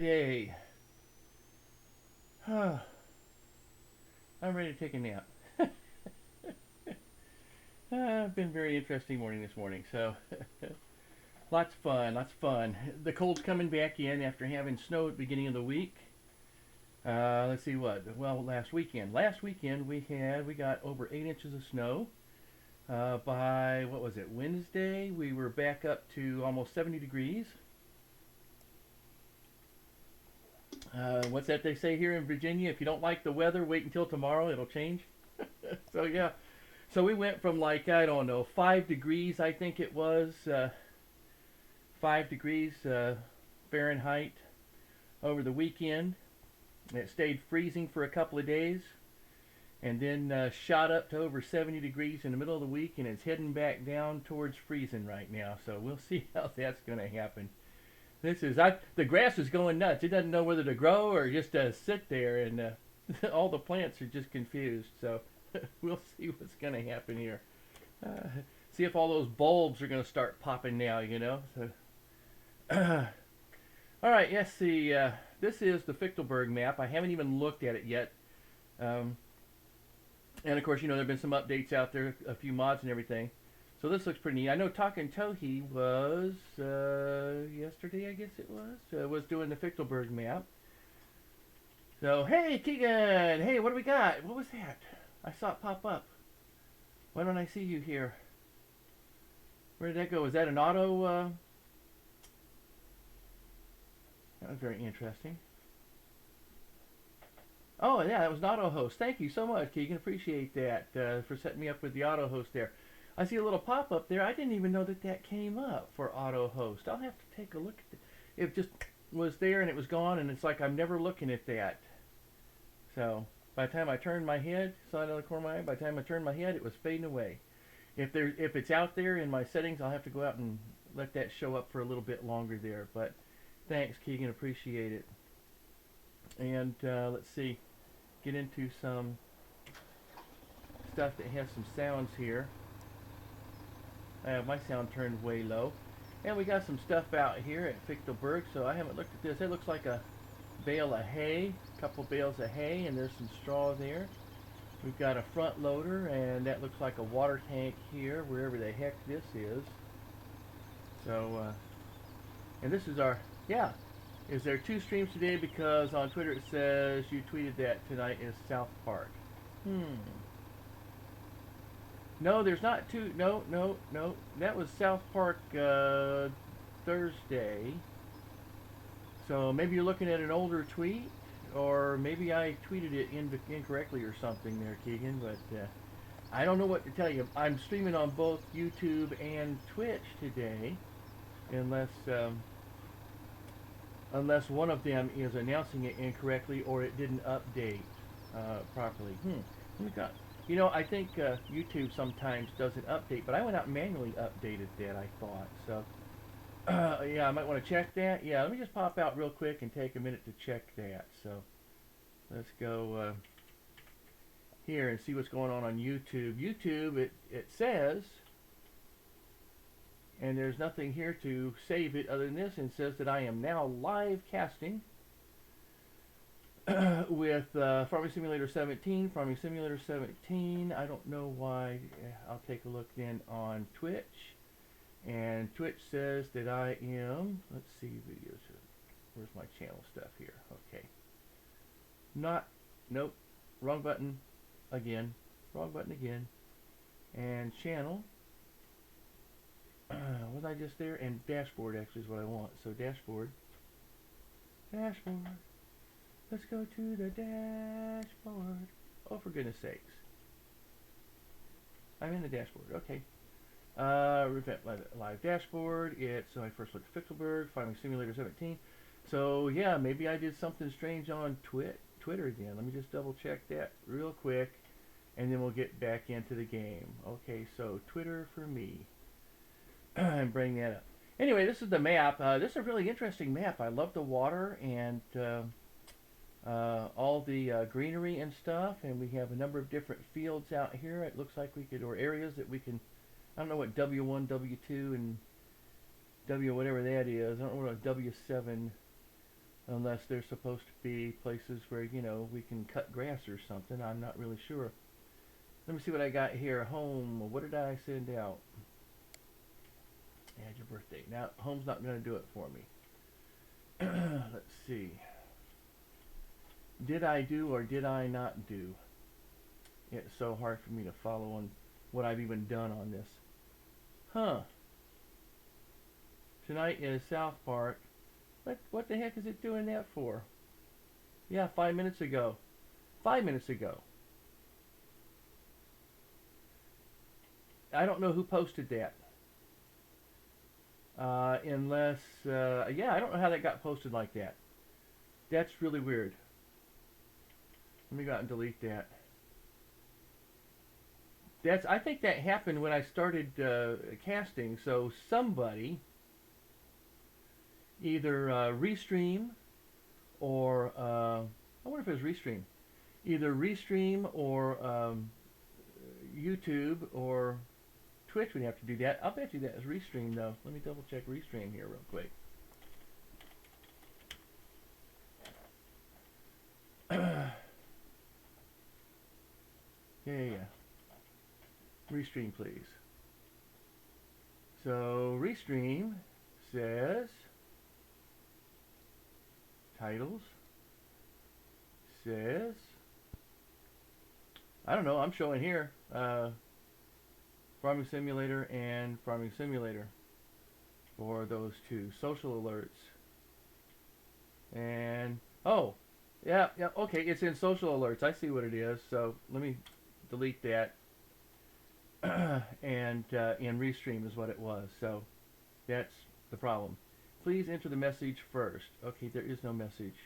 Yay. I'm ready to take a nap. Been a very interesting morning this morning, so lots of fun, lots of fun. The cold's coming back in after having snow at the beginning of the week. Let's see what. Well, last weekend. Last weekend we got over 8 inches of snow. By what was it? Wednesday we were back up to almost 70 degrees. What's that they say here in Virginia? If you don't like the weather, wait until tomorrow. It'll change. So yeah, so we went from like I don't know 5 degrees I think it was 5 degrees Fahrenheit over the weekend. It stayed freezing for a couple of days, and then shot up to over 70 degrees in the middle of the week, and it's heading back down towards freezing right now. So we'll see how that's going to happen. The grass is going nuts. It doesn't know whether to grow or just sit there, and all the plants are just confused. So we'll see what's going to happen here. Uh, See if all those bulbs are going to start popping now. So all right, yes. This is the Fichtelberg map. I haven't even looked at it yet. Um, and of course, there've been some updates out there, a few mods and everything. So this looks pretty neat. I know Talkin' Tohi was yesterday, I guess it was doing the Fichtelberg map. So hey, Keegan, hey, what do we got? What was that? I saw it pop up. Why don't I see you here? Where did that go? Is that an auto? That was very interesting. Oh yeah, that was an auto host. Thank you so much, Keegan. Appreciate that for setting me up with the auto host there. I see a little pop up there. I didn't even know that that came up for auto host. I'll have to take a look at it. It just was there and it was gone, and it's like I'm never looking at that. So by the time I turned my head, saw it out of the corner of my eye. By the time I turned my head, it was fading away. If it's out there in my settings, I'll have to go out and let that show up for a little bit longer there. But thanks, Keegan. Appreciate it. And let's see, get into some stuff that has some sounds here. I have my sound turned way low. And we got some stuff out here at Fichtelberg, so I haven't looked at this. It looks like a bale of hay, a couple bales of hay, and there's some straw there. We've got a front loader, and that looks like a water tank here, wherever the heck this is. So, and this is our, yeah. Is there two streams today? Because on Twitter it says you tweeted that tonight is South Park. No, there's not two. No, no, no. That was South Park Thursday. So maybe you're looking at an older tweet, or maybe I tweeted it incorrectly or something there, Keegan. But I don't know what to tell you. I'm streaming on both YouTube and Twitch today, unless unless one of them is announcing it incorrectly or it didn't update properly. We got. I think YouTube sometimes doesn't update, but I went out and manually updated that, I thought. So, yeah, I might want to check that. Yeah, let me just pop out real quick and take a minute to check that. So, let's go here and see what's going on YouTube. YouTube, it says, and there's nothing here to save it other than this, and it says that I am now live casting with Farming Simulator 17. Farming Simulator 17. I don't know why. I'll take a look then on Twitch. And Twitch says that I am. Let's see videos. Where's my channel stuff here? Okay. Nope. Wrong button again. Wrong button again. And channel. Was I just there? And dashboard actually is what I want. So dashboard. Dashboard. Let's go to the dashboard. Oh, for goodness sakes. I'm in the dashboard. Okay. Revent live dashboard. It's so I first looked at Fichtelberg, Farming Simulator 17. So yeah, maybe I did something strange on Twitter again. Let me just double check that real quick, and then we'll get back into the game. Okay, so Twitter for me, and bring that up. Anyway, this is the map. This is a really interesting map. I love the water and all the greenery and stuff, and we have a number of different fields out here. It looks like we could, or areas that we can. I don't know what W1, W2, and W whatever that is. I don't know what a W7 unless there's supposed to be places where, you know, we can cut grass or something. I'm not really sure. Let me see what I got here. Home. What did I send out? Add your birthday. Now, home's not going to do it for me. Let's see. Did I do or did I not do? It's so hard for me to follow on what I've even done on this. Huh. Tonight is South Park. What the heck is it doing that for? Yeah, 5 minutes ago. 5 minutes ago. I don't know who posted that. Unless, yeah, I don't know how that got posted like that. That's really weird. Let me go out and delete that. I think that happened when I started casting. So somebody either restream or I wonder if it was restream. Either restream or YouTube or Twitch would have to do that. I'll bet you that is restream though. Let me double check restream here real quick. Yeah. Restream, please. So restream says titles says, I don't know, I'm showing here Farming Simulator and Farming Simulator for those two. Social alerts. And, oh, yeah, okay, it's in social alerts. I see what it is. So let me delete that. And in restream is what it was. So that's the problem. Please enter the message first. Okay, there is no message.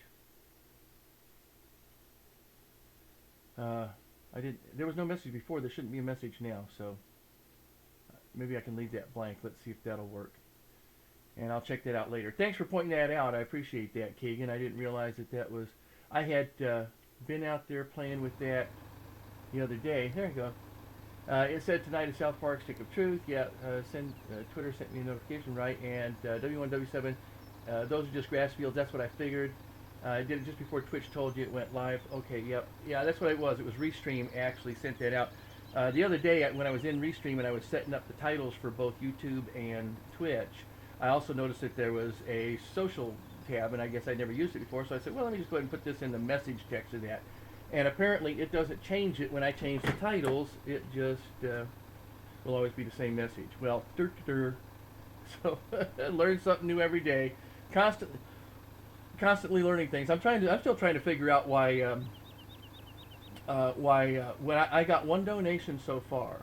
There was no message before. There shouldn't be a message now. So maybe I can leave that blank. Let's see if that'll work. And I'll check that out later. Thanks for pointing that out. I appreciate that, Keegan. I didn't realize that was... I had been out there playing with that the other day. There you go. It said tonight is South Park Stick of Truth. Yeah, Twitter sent me a notification, right? And W1, W7, those are just grass fields. That's what I figured. I did it just before Twitch told you it went live. Okay, yep. Yeah, that's what it was. It was Restream actually sent that out. The other day when I was in Restream and I was setting up the titles for both YouTube and Twitch, I also noticed that there was a social tab, and I guess I never used it before, so I said, well, let me just go ahead and put this in the message text of that. And apparently it doesn't change it when I change the titles. It just will always be the same message. Well, so learn something new every day. Constantly learning things. I'm still trying to figure out why when I got one donation so far,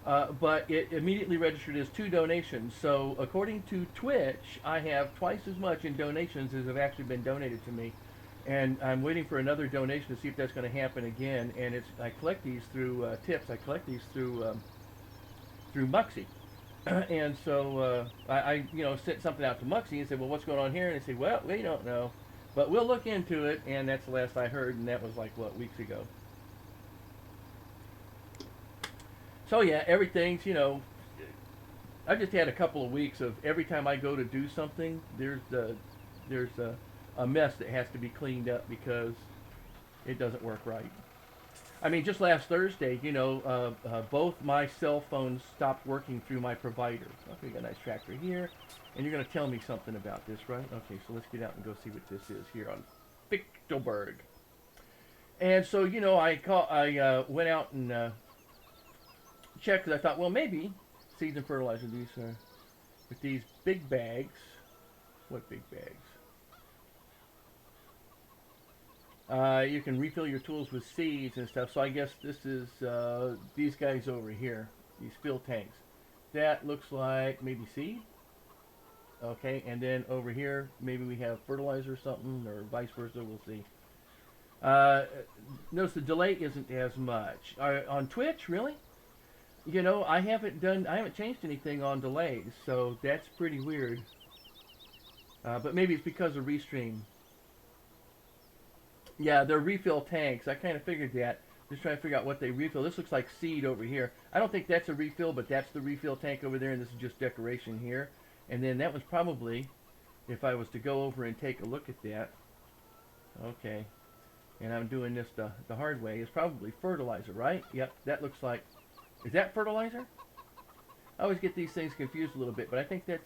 but it immediately registered as 2 donations. So according to Twitch, I have twice as much in donations as have actually been donated to me. And I'm waiting for another donation to see if that's going to happen again. And I collect these through tips. I collect these through Muxy. And so I sent something out to Muxy and said, well, what's going on here? And they said, well, we don't know, but we'll look into it. And that's the last I heard, and that was like, what, weeks ago. So yeah, everything's, I just had a couple of weeks of every time I go to do something, there's a mess that has to be cleaned up because it doesn't work right. I mean, just last Thursday, both my cell phones stopped working through my provider. Okay, we got a nice tractor here, and you're going to tell me something about this, right? Okay, so let's get out and go see what this is here on Fichtelberg. And so, I went out and checked because I thought, well, maybe seeds and fertilizer with these big bags. What big bags? You can refill your tools with seeds and stuff. So I guess this is these guys over here, these fill tanks. That looks like maybe seed. Okay, and then over here, maybe we have fertilizer or something, or vice versa. We'll see. Notice the delay isn't as much. On Twitch, really? I haven't changed anything on delays, so that's pretty weird. But maybe it's because of Restream. Yeah, they're refill tanks. I kind of figured that. Just trying to figure out what they refill. This looks like seed over here. I don't think that's a refill, but that's the refill tank over there, and this is just decoration here. And then that was probably if I was to go over and take a look at that. Okay, and I'm doing this the hard way. It's probably fertilizer, right? Yep, that looks like, is that fertilizer? I always get these things confused a little bit, but I think that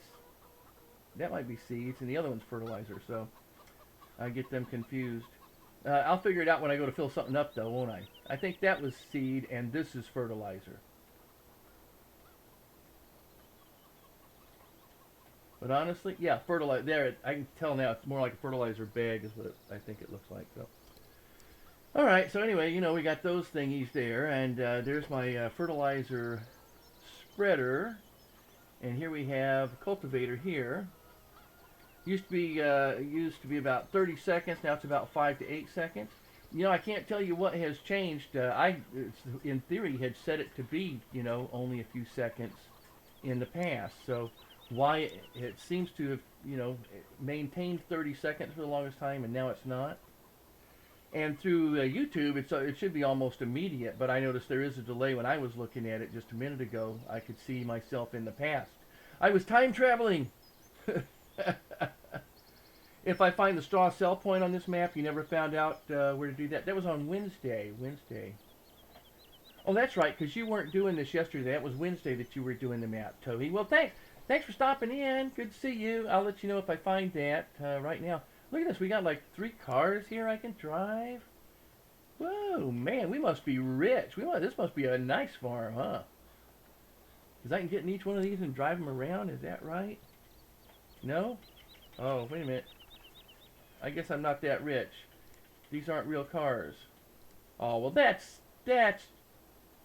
might be seeds, and the other one's fertilizer, so I get them confused. I'll figure it out when I go to fill something up, though, won't I? I think that was seed, and this is fertilizer. But honestly, yeah, fertilizer. There, I can tell now it's more like a fertilizer bag is what I think it looks like. So, all right. So anyway, we got those thingies there, and there's my fertilizer spreader, and here we have a cultivator here. Used to be about 30 seconds. Now it's about 5 to 8 seconds. I can't tell you what has changed. In theory, had set it to be, only a few seconds in the past. So why it seems to have, maintained 30 seconds for the longest time, and now it's not. And through YouTube, it should be almost immediate, but I noticed there is a delay. When I was looking at it just a minute ago, I could see myself in the past. I was time traveling. If I find the straw cell point on this map, you never found out where to do that. That was on Wednesday. Oh, that's right, because you weren't doing this yesterday. That was Wednesday that you were doing the map, Toby. Well, thanks for stopping in. Good to see you. I'll let you know if I find that right now. Look at this. We got like 3 cars here I can drive. Whoa, man, we must be rich. This must be a nice farm, huh? Because I can get in each one of these and drive them around. Is that right? No? Oh, wait a minute. I guess I'm not that rich. These aren't real cars. Oh, well, that's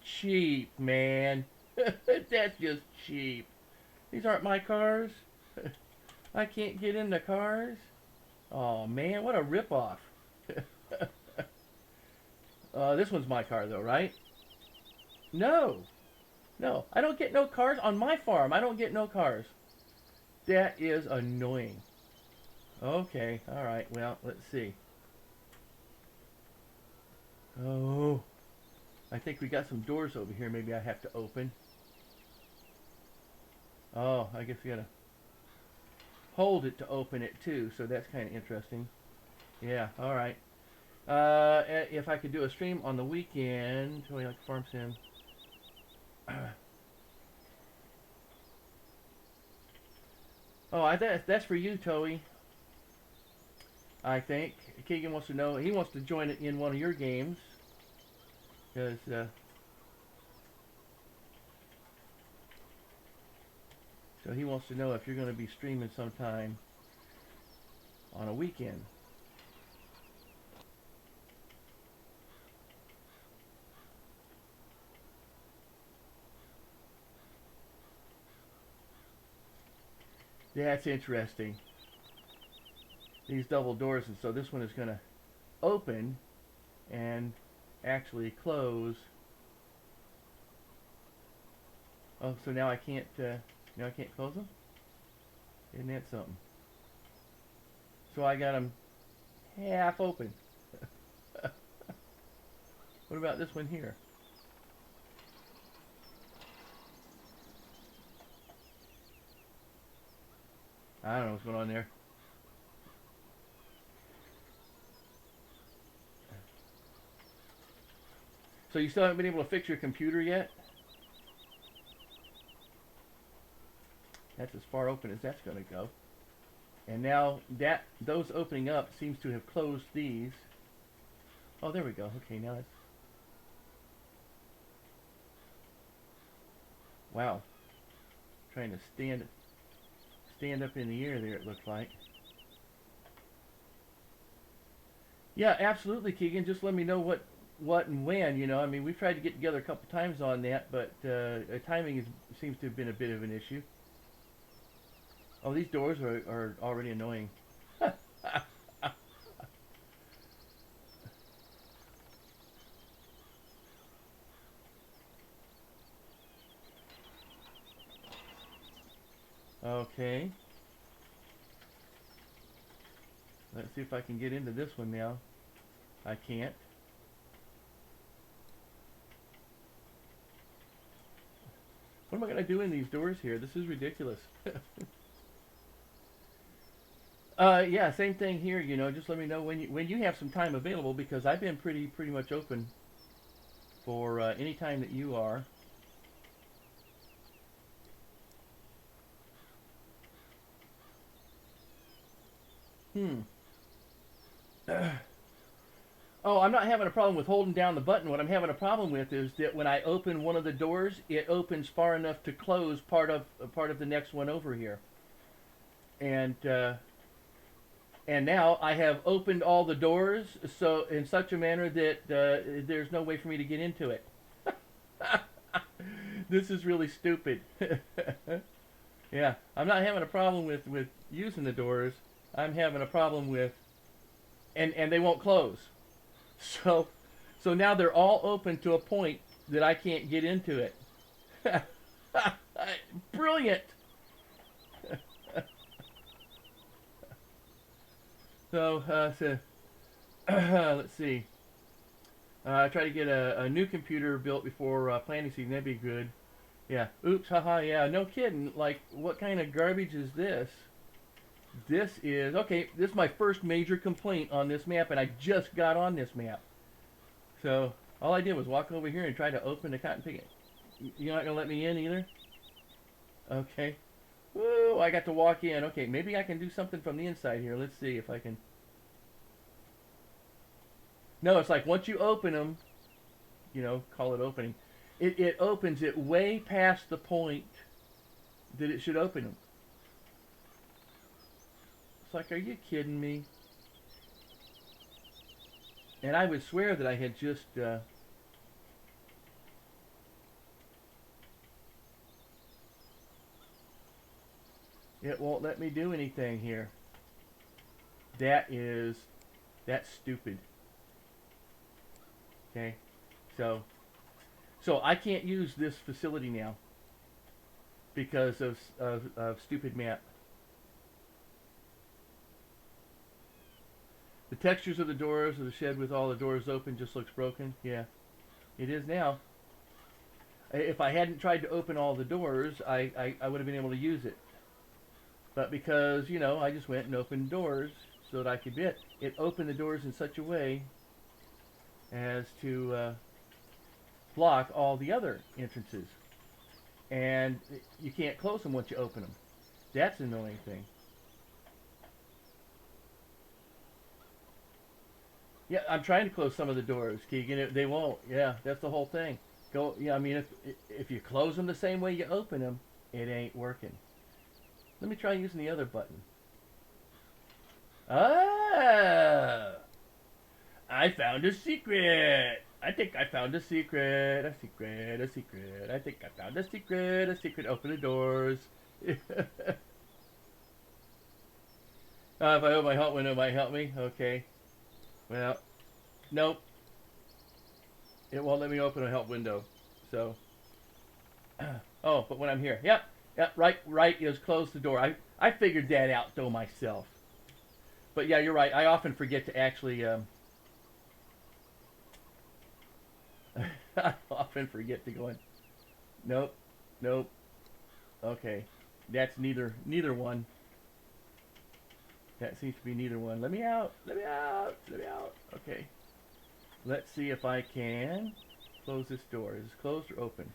cheap, man. That's just cheap. These aren't my cars. I can't get in the cars. Oh, man, what a ripoff. This one's my car, though, right? No. No, I don't get no cars. On my farm, I don't get no cars. That is annoying. Okay, alright, well, let's see. Oh, I think we got some doors over here maybe I have to open. Oh, I guess we gotta hold it to open it too, so that's kind of interesting. Yeah, alright. If I could do a stream on the weekend, like Farm Sim. Oh, that's for you, Toey. I think Keegan wants to know. He wants to join it in one of your games, because so he wants to know if you're going to be streaming sometime on a weekend. That's interesting. These double doors, and so this one is going to open and actually close. Oh, so now I can't close them? Isn't that something? So I got them half open. What about this one here? I don't know what's going on there. So you still haven't been able to fix your computer yet? That's as far open as that's going to go. And now those opening up seems to have closed these. Oh, there we go. Okay, now it's... Wow. Trying to stand up in the air there, it looks like. Yeah, absolutely, Keegan. Just let me know what and when, I mean, we've tried to get together a couple times on that, but timing seems to have been a bit of an issue. Oh, these doors are already annoying. Okay. Let's see if I can get into this one now. I can't. What am I going to do in these doors here? This is ridiculous. Yeah, same thing here. You know, just let me know when you have some time available because I've been pretty much open for any time that you are. Hmm. Oh, I'm not having a problem with holding down the button. What I'm having a problem with is that when I open one of the doors, it opens far enough to close part of the next one over here. And now I have opened all the doors so in such a manner that there's no way for me to get into it. This is really stupid. Yeah, I'm not having a problem with using the doors. I'm having a problem with and they won't close. So so now they're all open to a point that I can't get into it. Brilliant. So let's see. Try to get a new computer built before planting season. That'd be good. Yeah. Oops. Haha. Yeah. No kidding. Like, what kind of garbage is this? This is okay. This is my first major complaint on this map, and I just got on this map. So all I did was walk over here and try to open the cotton picking. You're not gonna let me in either. Okay. Woo! I got to walk in. Okay. Maybe I can do something from the inside here. Let's see if I can. No, it's like once you open them, call it opening. It opens it way past the point that it should open them. It's like, are you kidding me? And I would swear that I had just it won't let me do anything here. That's stupid. Okay, so I can't use this facility now because of stupid map. The textures of the doors of the shed with all the doors open just looks broken. Yeah, it is now. If I hadn't tried to open all the doors, I would have been able to use it. But because, I just went and opened doors so that I could bid. It opened the doors in such a way as to block all the other entrances. And you can't close them once you open them. That's an annoying thing. Yeah, I'm trying to close some of the doors, Keegan. They won't. Yeah, that's the whole thing. Go. Yeah, I mean, if you close them the same way you open them, it ain't working. Let me try using the other button. Ah! I found a secret. I think I found a secret. A secret. A secret. I think I found a secret. A secret. Open the doors. If I open my help window, it might help me. Okay. Well, nope. It won't let me open a help window. So. Oh, but when I'm here, yep. Right is close the door. I figured that out though myself. But yeah, you're right. I often forget to actually. I often forget to go in. Nope, nope. Okay, that's neither one. That seems to be neither one. Let me out. Let me out. Let me out. Okay. Let's see if I can close this door. Is it closed or open?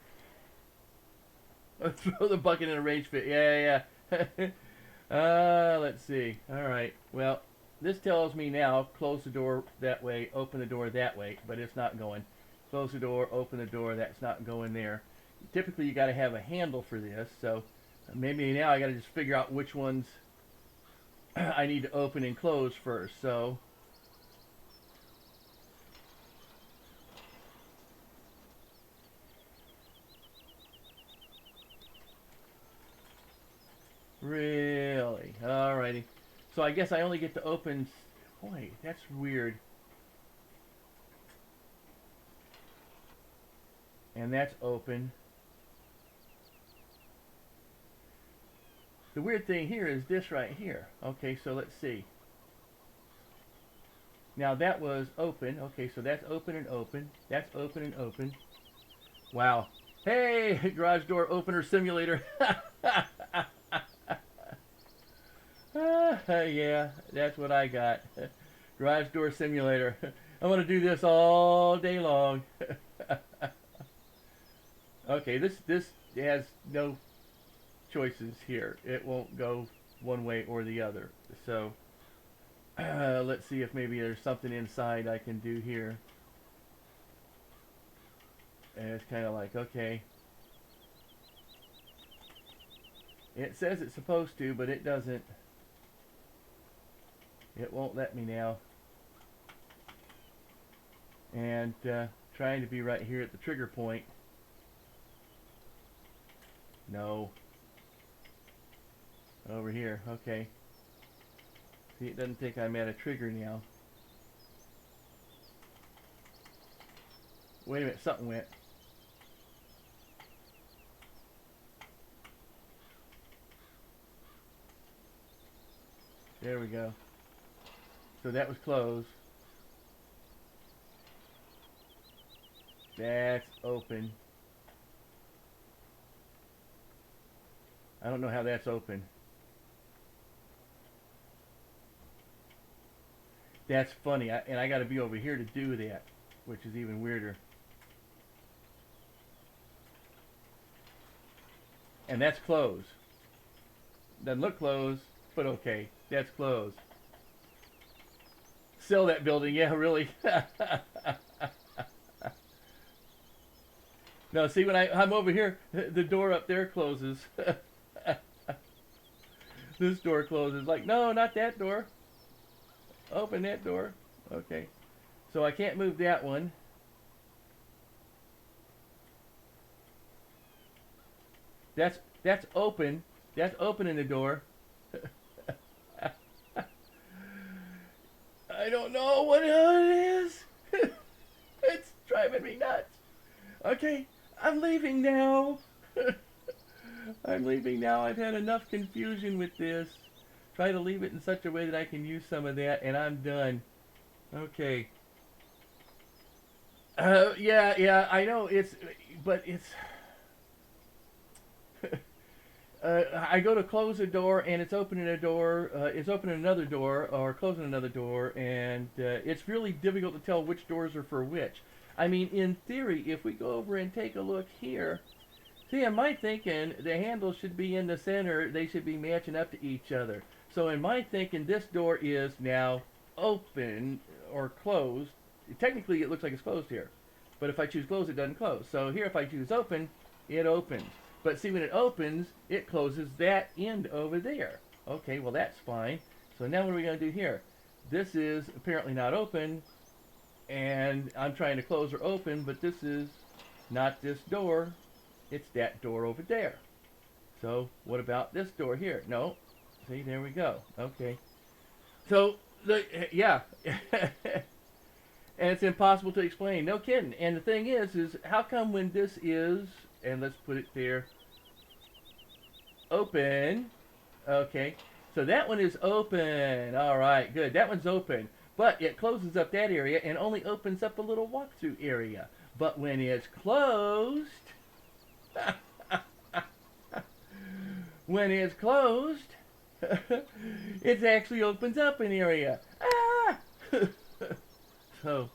Throw the bucket in a rage fit. Yeah, yeah. Let's see. All right. Well, this tells me now close the door that way, open the door that way, but it's not going. Close the door, open the door. That's not going there. Typically, you got to have a handle for this, so maybe now I got to just figure out which ones I need to open and close first. So. Really? Alrighty. So I guess I only get to open. Boy, that's weird. And that's open. The weird thing here is this right here. Okay, so let's see. Now that was open. Okay, so that's open and open. That's open and open. Wow. Hey, garage door opener simulator. Yeah, that's what I got. Garage door simulator. I want to do this all day long. Okay, this has no choices here. It won't go one way or the other. So let's see if maybe there's something inside I can do here. And it's kind of like, okay. It says it's supposed to, but it doesn't. It won't let me now. And trying to be right here at the trigger point. No. Over here, okay. See, it doesn't think I'm at a trigger now. Wait a minute, something went. There we go. So that was closed. That's open. I don't know how that's open. That's funny, and I got to be over here to do that, which is even weirder. And that's closed. Doesn't look closed, but okay, that's closed. Sell that building, yeah, really. No, see, when I'm over here, the door up there closes. This door closes. Like, no, not that door. Open that door. Okay. So I can't move that one. That's open. That's opening the door. I don't know what it is. It's driving me nuts. Okay, I'm leaving now. I'm leaving now. I've had enough confusion with this. Try to leave it in such a way that I can use some of that, and I'm done. Okay. Yeah, I know but it's. I go to close a door, and it's opening a door. It's opening another door, or closing another door, and it's really difficult to tell which doors are for which. I mean, in theory, if we go over and take a look here, see, in my thinking, the handles should be in the center. They should be matching up to each other. So in my thinking, this door is now open or closed. Technically, it looks like it's closed here. But if I choose close, it doesn't close. So here, if I choose open, it opens. But see, when it opens, it closes that end over there. Okay, well, that's fine. So now what are we going to do here? This is apparently not open, and I'm trying to close or open, but this is not this door. It's that door over there. So what about this door here? No. See, there we go. Okay. So, yeah. And it's impossible to explain. No kidding. And the thing is how come when this is, and let's put it there, open. Okay. So that one is open. All right, good. That one's open. But it closes up that area and only opens up a little walkthrough area. But when it's closed, when it's closed, it actually opens up an area. Ah! So,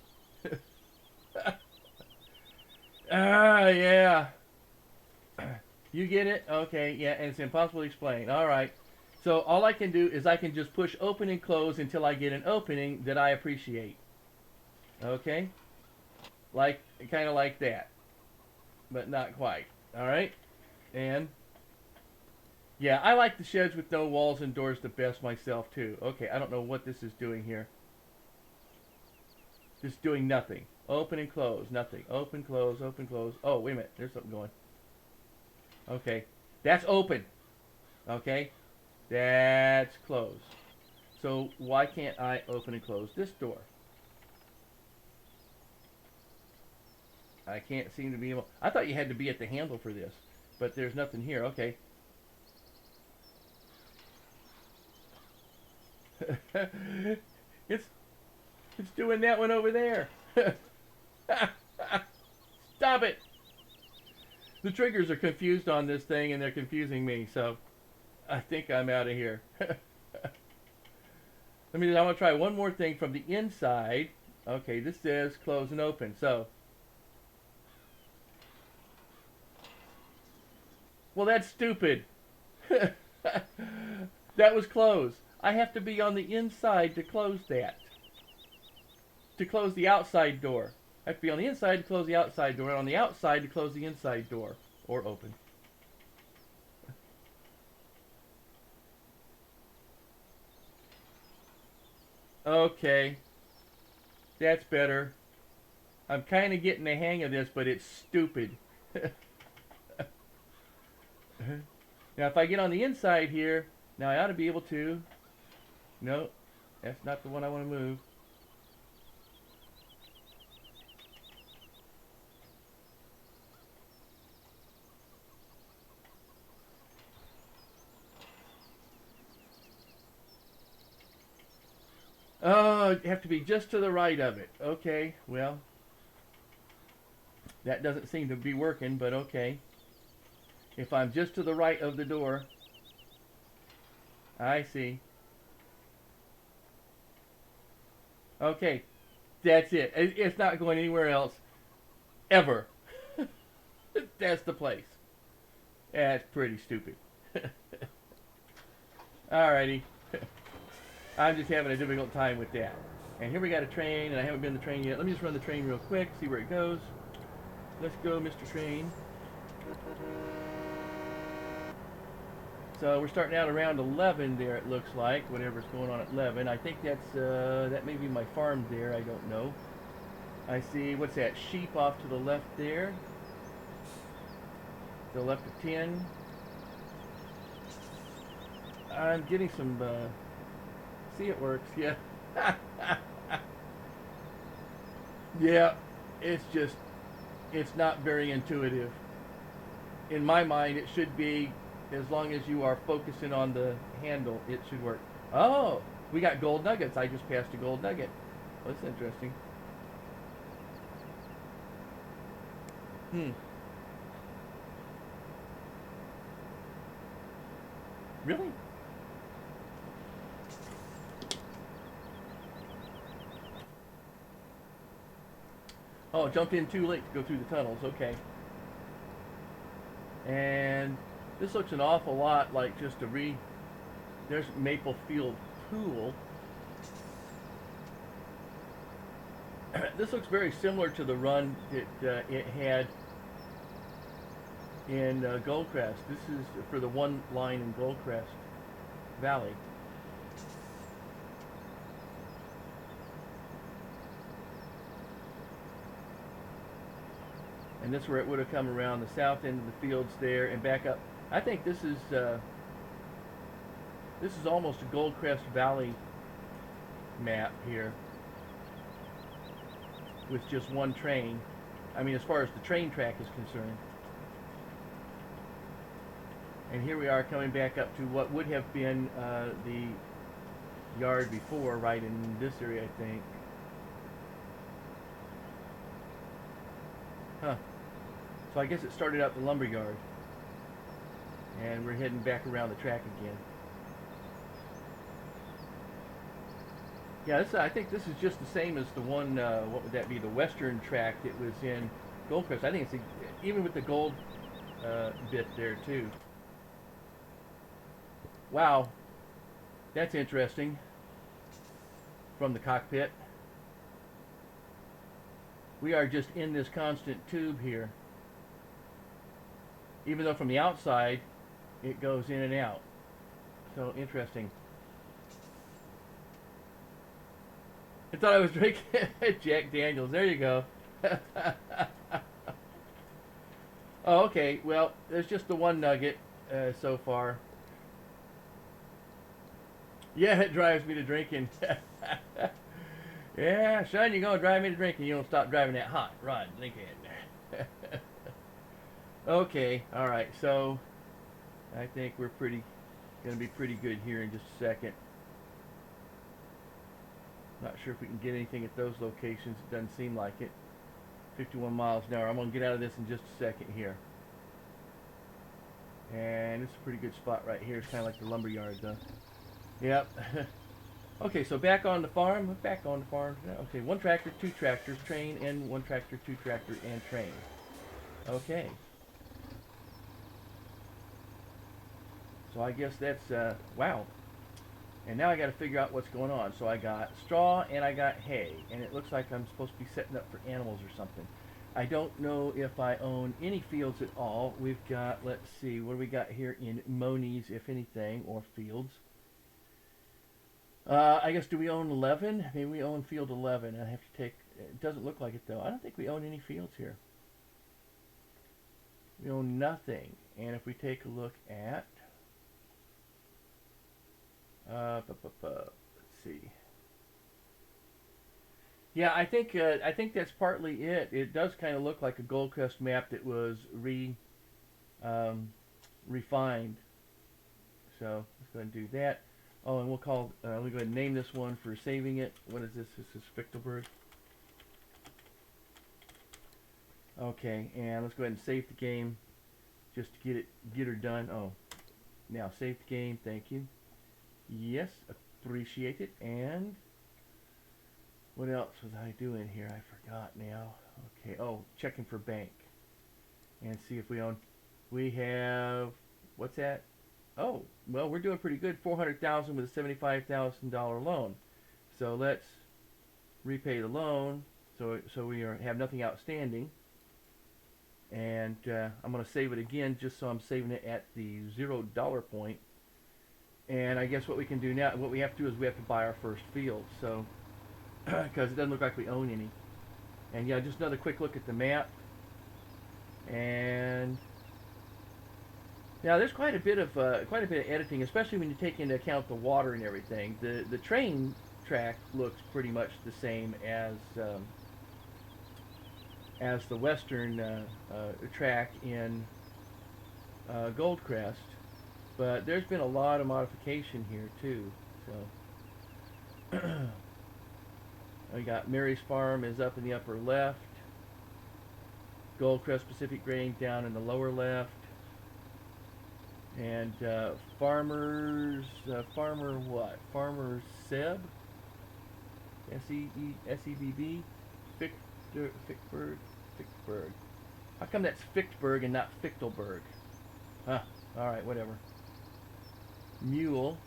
yeah. You get it? Okay, yeah, and it's impossible to explain. All right. So all I can do is I can just push open and close until I get an opening that I appreciate. Okay? Like, kind of like that. But not quite. All right? And, yeah, I like the sheds with no walls and doors the best myself, too. Okay, I don't know what this is doing here. Just doing nothing. Open and close. Nothing. Open, close, open, close. Oh, wait a minute. There's something going. Okay. That's open. Okay? That's closed. So why can't I open and close this door? I can't seem to be able... I thought you had to be at the handle for this. But there's nothing here. Okay. It's doing that one over there. Stop it. The triggers are confused on this thing, and they're confusing me, so I think I'm out of here. I'm gonna try one more thing from the inside. Okay, this says close and open. So, well, that's stupid. That was closed. I have to be on the inside to close that. To close the outside door. I have to be on the inside to close the outside door, and on the outside to close the inside door. Or open. Okay. That's better. I'm kind of getting the hang of this, but it's stupid. Now, if I get on the inside here, now I ought to be able to. No, that's not the one I want to move. Oh, you have to be just to the right of it. Okay, well, that doesn't seem to be working, but okay. If I'm just to the right of the door, I see. Okay, that's it. It's not going anywhere else ever. That's the place. That's pretty stupid. Alrighty. I'm just having a difficult time with that. And here we got a train, and I haven't been in the train yet. Let me just run the train real quick, see where it goes. Let's go, Mr. Train. So we're starting out around 11 there, it looks like, whatever's going on at 11. I think that may be my farm there, I don't know. I see, what's that, sheep off to the left there. To the left of 10. I'm getting some, see, it works, yeah. Yeah, it's not very intuitive. In my mind, it should be, as long as you are focusing on the handle, it should work. Oh, we got gold nuggets. I just passed a gold nugget. Well, that's interesting. Really? Oh, jumped in too late to go through the tunnels. Okay. And this looks an awful lot like just there's Maplefield Pool. This looks very similar to the run that it had in Goldcrest. This is for the one line in Goldcrest Valley. And this is where it would have come around the south end of the fields there and back up. I think this is almost a Goldcrest Valley map here with just one train. I mean, as far as the train track is concerned. And here we are coming back up to what would have been the yard before, right in this area, I think. Huh. So I guess it started out the lumber yard. And we're heading back around the track again. Yeah, I think this is just the same as the one, what would that be, the western track that was in Goldcrest. I think it's even with the gold bit there too. Wow, that's interesting. From the cockpit. We are just in this constant tube here. Even though from the outside, it goes in and out. So interesting. I thought I was drinking Jack Daniels. There you go. Oh, okay. Well, there's just the one nugget so far. Yeah, it drives me to drinking. Yeah, son, you're going to drive me to drinking. You don't stop driving that hot rod, Lincoln. Okay, all right. So I think we're going to be pretty good here in just a second. Not sure if we can get anything at those locations. It doesn't seem like it. 51 miles an hour. I'm going to get out of this in just a second here. And it's a pretty good spot right here. It's kind of like the lumber yard, though. Yep. Okay, so back on the farm. Back on the farm. Okay, one tractor, two tractors, train, and one tractor, two tractor, and train. Okay. So I guess that's wow. And now I got to figure out what's going on. So I got straw and I got hay, and it looks like I'm supposed to be setting up for animals or something. I don't know if I own any fields at all. We've got, let's see, what do we got here in Monies, if anything, or fields? I guess, do we own 11? Maybe we own field 11. I have to take, it doesn't look like it though. I don't think we own any fields here. We own nothing. And if we take a look at, let's see. Yeah, I think that's partly it. It does kind of look like a Goldcrest map that was um, refined. So let's go ahead and do that. Oh, and we'll call. Let me go ahead and name this one for saving it. What is this? This is Fichtelberg. Okay, and let's go ahead and save the game, just to get her done. Oh, now save the game. Thank you. Yes, appreciate it. And what else was I doing here? I forgot now. Okay. Oh, checking for bank and see if we own. We have, what's that? Oh, well, we're doing pretty good. 400,000 with a $75,000 loan. So let's repay the loan. So we have nothing outstanding. And I'm going to save it again, just so I'm saving it at the $0 point. And I guess what we can do now, what we have to do is we have to buy our first field. So, because it doesn't look like we own any. And yeah, just another quick look at the map. And now there's quite a bit of editing, especially when you take into account the water and everything. The train track looks pretty much the same as the western track in Goldcrest, but there's been a lot of modification here too. So we got Mary's Farm is up in the upper left, Goldcrest Pacific Grain down in the lower left, and Farmer Seb, Sebb, Fichtberg. How come that's Fichtberg and not Fichtelberg? Huh. Alright, whatever. Mule.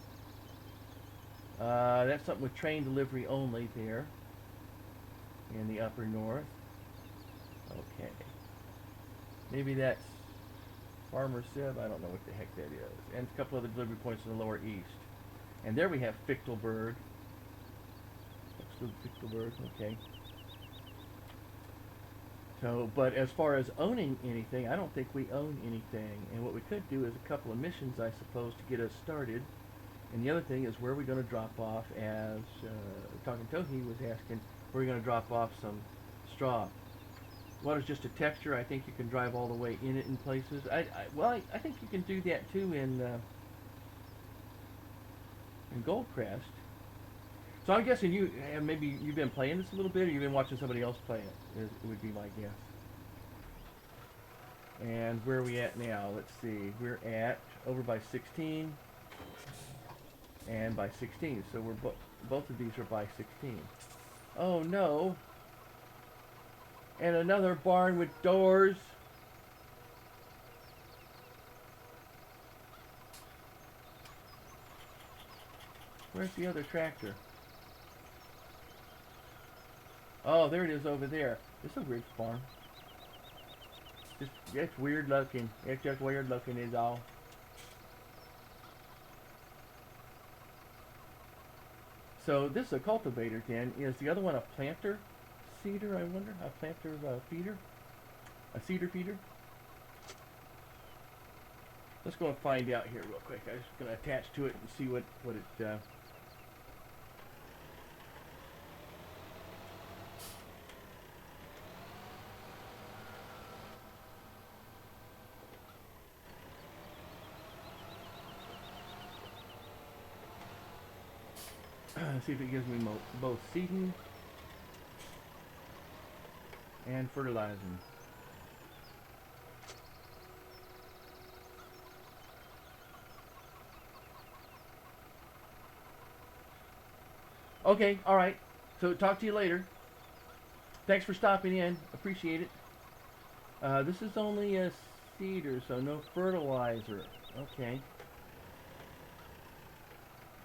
That's something with train delivery only there. In the upper north. Okay. Maybe that's Farmer Sib. I don't know what the heck that is. And a couple other delivery points in the lower east. And there we have Fichtelberg. Fichtelberg, okay. So, but as far as owning anything, I don't think we own anything. And what we could do is a couple of missions, I suppose, to get us started. And the other thing is, where are we going to drop off, as Talking Tohi was asking, where are we going to drop off some straw? Water's just a texture. I think you can drive all the way in it in places. I think you can do that too in Goldcrest. So I'm guessing maybe you've been playing this a little bit, or you've been watching somebody else play it. It would be my guess. And where are we at now? Let's see. We're at over by 16 and by 16. So we're both of these are by 16. Oh no! And another barn with doors. Where's the other tractor? Oh, there it is over there. This is a weird farm. It's weird looking. It's just weird looking is all. So this is a cultivator then. Is the other one a planter seeder, I wonder? A planter feeder? A seeder feeder? Let's go and find out here real quick. I'm just going to attach to it and see what it... see if it gives me both seeding and fertilizing. Okay, all right. So talk to you later. Thanks for stopping in. Appreciate it. This is only a cedar, so no fertilizer. Okay.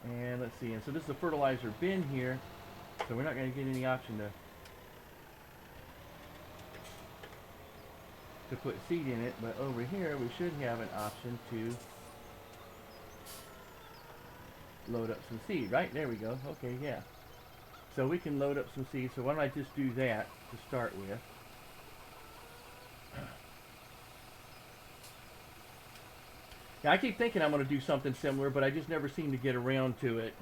And let's see. And so this is a fertilizer bin here. So we're not going to get any option to put seed in it. But over here, we should have an option to load up some seed. Right? There we go. Okay, yeah. So we can load up some seed. So why don't I just do that to start with. Now, I keep thinking I'm going to do something similar, but I just never seem to get around to it.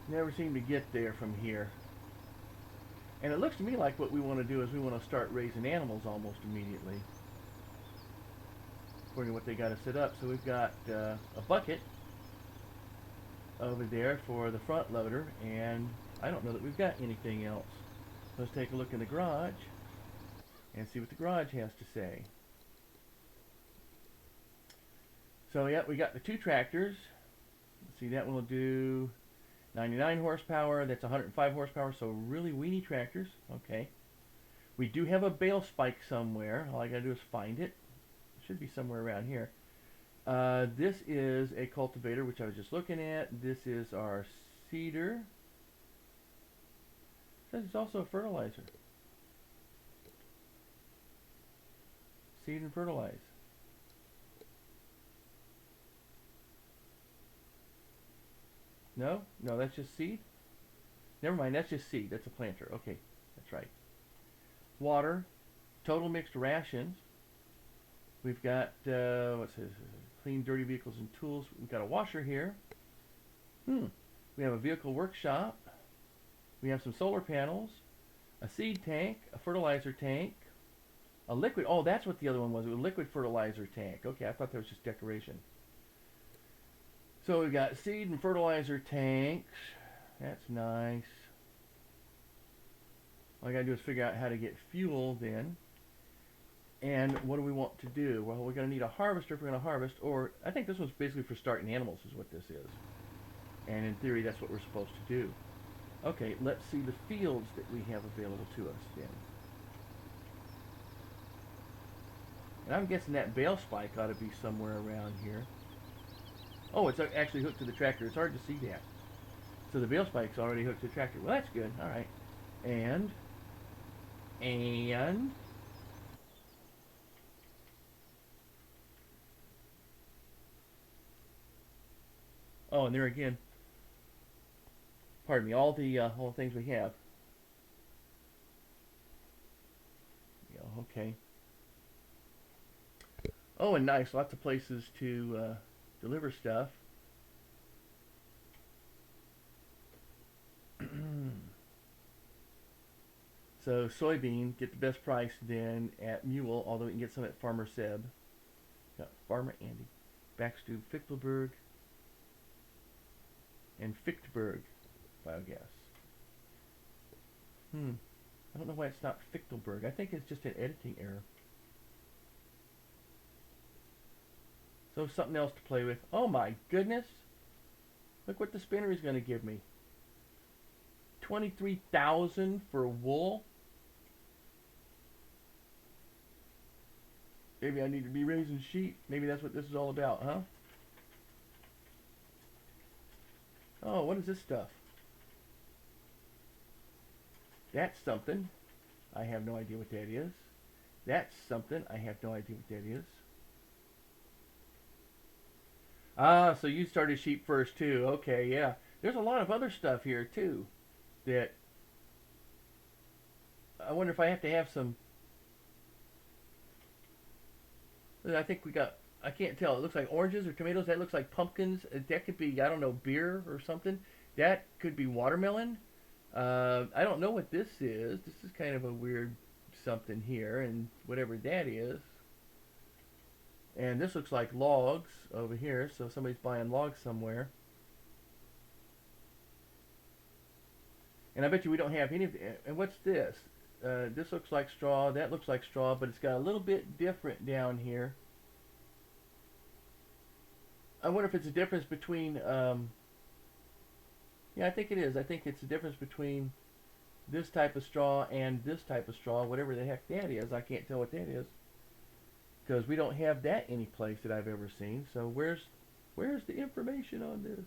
Never seem to get there from here. And it looks to me like what we want to do is we want to start raising animals almost immediately, according to what they got us set up. So we've got a bucket over there for the front loader, and I don't know that we've got anything else. Let's take a look in the garage and see what the garage has to say. So yeah, we got the 2 tractors. Let's see, that one will do 99 horsepower. That's 105 horsepower, so really weeny tractors. Okay. We do have a bale spike somewhere. All I gotta do is find it. It should be somewhere around here. This is a cultivator, which I was just looking at. This is our cedar. It says it's also a fertilizer. Seed and fertilize. No? No, that's just seed? Never mind, that's just seed. That's a planter. Okay, that's right. Water. Total mixed rations. We've got, what's this? Clean, dirty vehicles and tools. We've got a washer here. We have a vehicle workshop. We have some solar panels. A seed tank. A fertilizer tank. A liquid, oh, that's what the other one was. It was a liquid fertilizer tank. Okay, I thought that was just decoration. So we've got seed and fertilizer tanks. That's nice. All I gotta do is figure out how to get fuel then. And what do we want to do? Well, we're gonna need a harvester if we're gonna harvest, or I think this one's basically for starting animals is what this is. And in theory, that's what we're supposed to do. Okay, let's see the fields that we have available to us then. And I'm guessing that bale spike ought to be somewhere around here. Oh, it's actually hooked to the tractor. It's hard to see that. So the bale spike's already hooked to the tractor. Well, that's good. All right. And oh, and there again. Pardon me. All the things we have. Yeah. Okay. Oh, and nice. Lots of places to deliver stuff. So soybean, get the best price then at Mule, although we can get some at Farmer Seb. Got Farmer Andy. Backstew, Fichtelberg, and Fichtelberg biogas. I don't know why it's not Fichtelberg. I think it's just an editing error. So something else to play with. Oh my goodness! Look what the spinner is going to give me. 23,000 for wool. Maybe I need to be raising sheep. Maybe that's what this is all about, huh? Oh, what is this stuff? That's something. I have no idea what that is. That's something. I have no idea what that is. Ah, so you started sheep first too. Okay, yeah. There's a lot of other stuff here too that I wonder if I have to have some. I think we got, I can't tell. It looks like oranges or tomatoes. That looks like pumpkins. That could be, I don't know, beer or something. That could be watermelon. I don't know what this is. This is kind of a weird something here, and whatever that is. And this looks like logs over here, so somebody's buying logs somewhere. And I bet you we don't have any of the, and what's this? this looks like straw, that looks like straw, but it's got a little bit different down here. I wonder if it's a difference between, yeah, I think it is. I think it's a difference between this type of straw and this type of straw, whatever the heck that is. I can't tell what that is, because we don't have that any place that I've ever seen. So where's the information on this?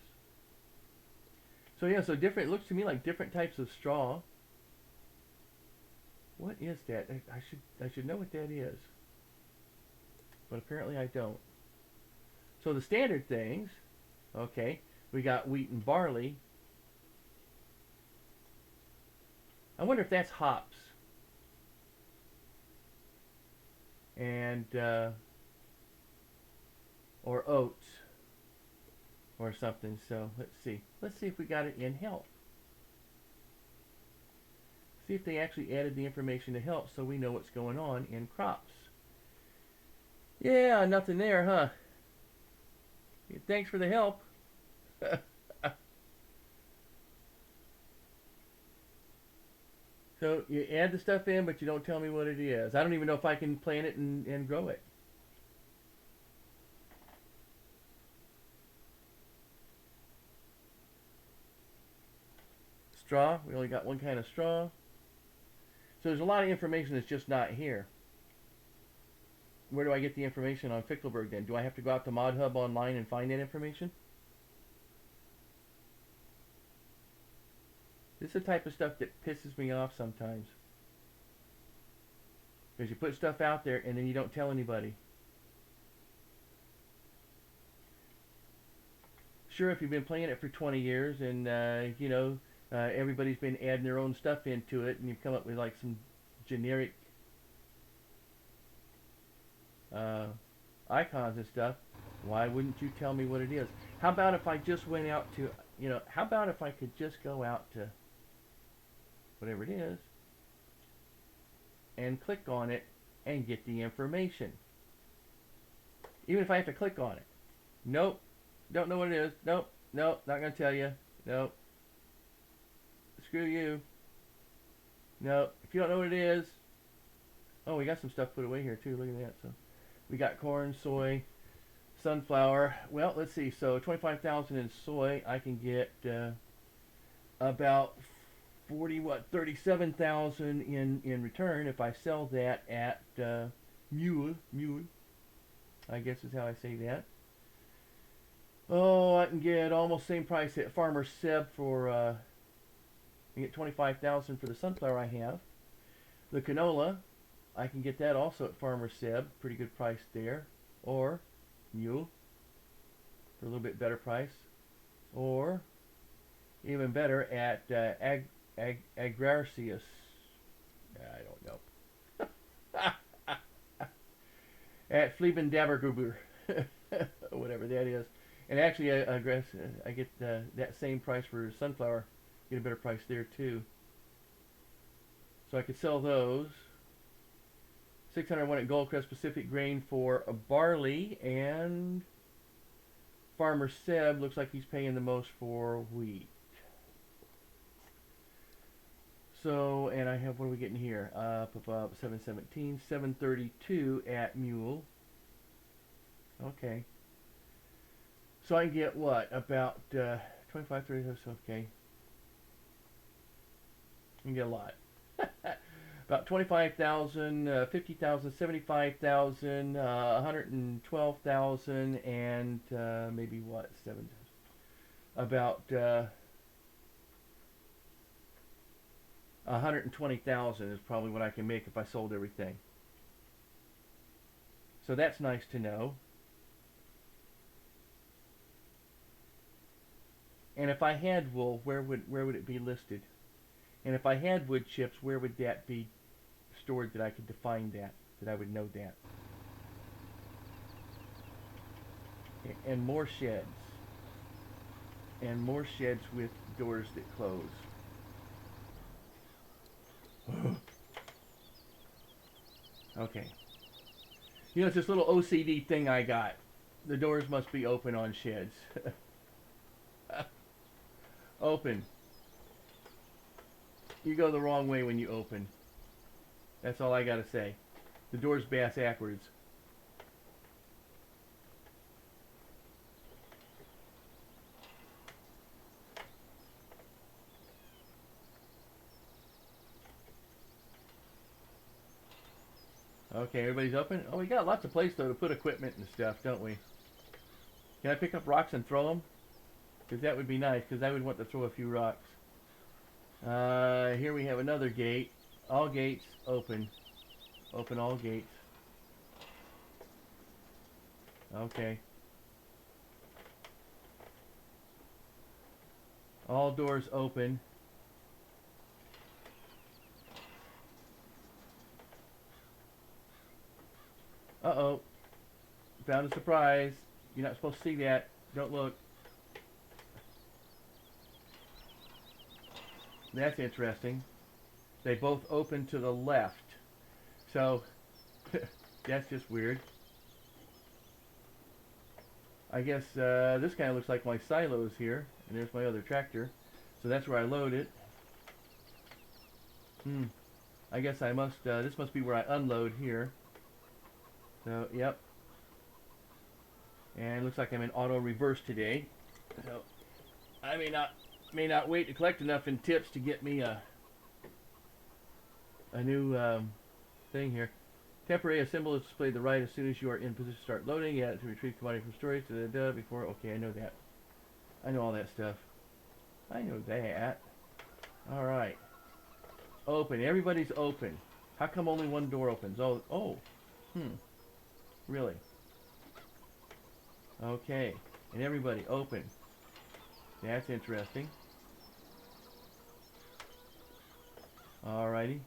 So yeah, so different. It looks to me like different types of straw. What is that? I should know what that is, but apparently I don't. So the standard things, okay, we got wheat and barley. I wonder if that's hops. And or oats or something. So let's see. Let's see if we got it in help. See if they actually added the information to help so we know what's going on in crops. Yeah, nothing there, huh? Thanks for the help. So you add the stuff in, but you don't tell me what it is. I don't even know if I can plant it and grow it. Straw. We only got one kind of straw. So there's a lot of information that's just not here. Where do I get the information on Fichtelberg then? Do I have to go out to ModHub online and find that information? This is the type of stuff that pisses me off sometimes. Because you put stuff out there and then you don't tell anybody. Sure, if you've been playing it for 20 years and, you know, everybody's been adding their own stuff into it and you've come up with like some generic icons and stuff, why wouldn't you tell me what it is? How about if I just went out to, you know, how about if I could just go out to whatever it is and click on it and get the information? Even if I have to click on it. Nope. Don't know what it is. Nope. Nope. Not going to tell you. Nope. Screw you. Nope. If you don't know what it is. Oh, we got some stuff put away here too. Look at that. So we got corn, soy, sunflower. Well, let's see. So 25,000 in soy. I can get about 37,000 in return if I sell that at Mule, I guess is how I say that. Oh, I can get almost same price at Farmer Seb for I can get 25,000 for the sunflower I have. The canola, I can get that also at Farmer Seb, pretty good price there, or Mule for a little bit better price, or even better at Agrarius. I don't know. At FlailDr, whatever that is. And actually, I get that same price for sunflower. Get a better price there too. So I could sell those. 601 at Goldcrest Pacific Grain for a barley, and Farmer Seb looks like he's paying the most for wheat. So, and I have, what are we getting here? Up 717, 732 at Mule. Okay. So I can get what? About 25, 30, that's okay. I can get a lot. About 25,000, 50,000, 75,000, 112,000, and maybe what? 7. About 120,000 is probably what I can make if I sold everything. So that's nice to know. And if I had wool, where would it be listed? And if I had wood chips, where would that be stored that I could define that I would know that? And more sheds. And more sheds with doors that close. Okay. You know, it's this little OCD thing I got. The doors must be open on sheds. Open. You go the wrong way when you open. That's all I gotta say. The door's backwards. Okay, everybody's open. Oh, we got lots of place though to put equipment and stuff, don't we? Can I pick up rocks and throw them? Because that would be nice. Because I would want to throw a few rocks. Here we have another gate. All gates open. Open all gates. Okay. All doors open. Uh-oh. Found a surprise. You're not supposed to see that. Don't look. That's interesting. They both open to the left. So, that's just weird. I guess this kind of looks like my silos here. And there's my other tractor. So that's where I load it. I guess I must, this must be where I unload here. So, yep. And it looks like I'm in auto reverse today. So, I may not wait to collect enough in tips to get me a new thing here. Temporary assembly is displayed to the right as soon as you are in position to start loading. Yeah, to retrieve commodity from storage. Before. Okay, I know that. I know all that stuff. I know that. All right. Open. Everybody's open. How come only one door opens? Oh. Really? Okay. And everybody open. That's interesting. Alrighty.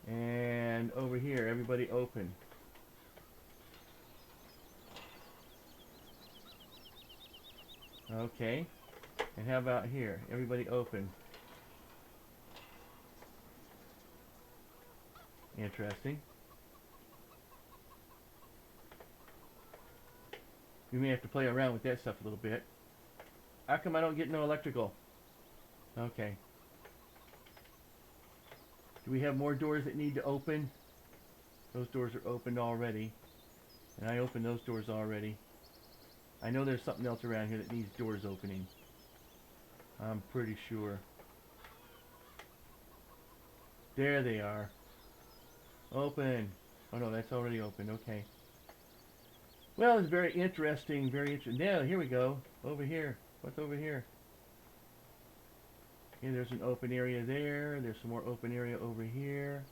And over here, everybody open. Okay. And how about here? Everybody open. Interesting. We may have to play around with that stuff a little bit. How come I don't get no electrical? Okay. Do we have more doors that need to open? Those doors are opened already. And I opened those doors already. I know there's something else around here that needs doors opening. I'm pretty sure. There they are. Open. Oh no, that's already open. Okay. Well, it's very interesting. Very interesting. Now, here we go. Over here. What's over here? Okay, there's an open area there. There's some more open area over here.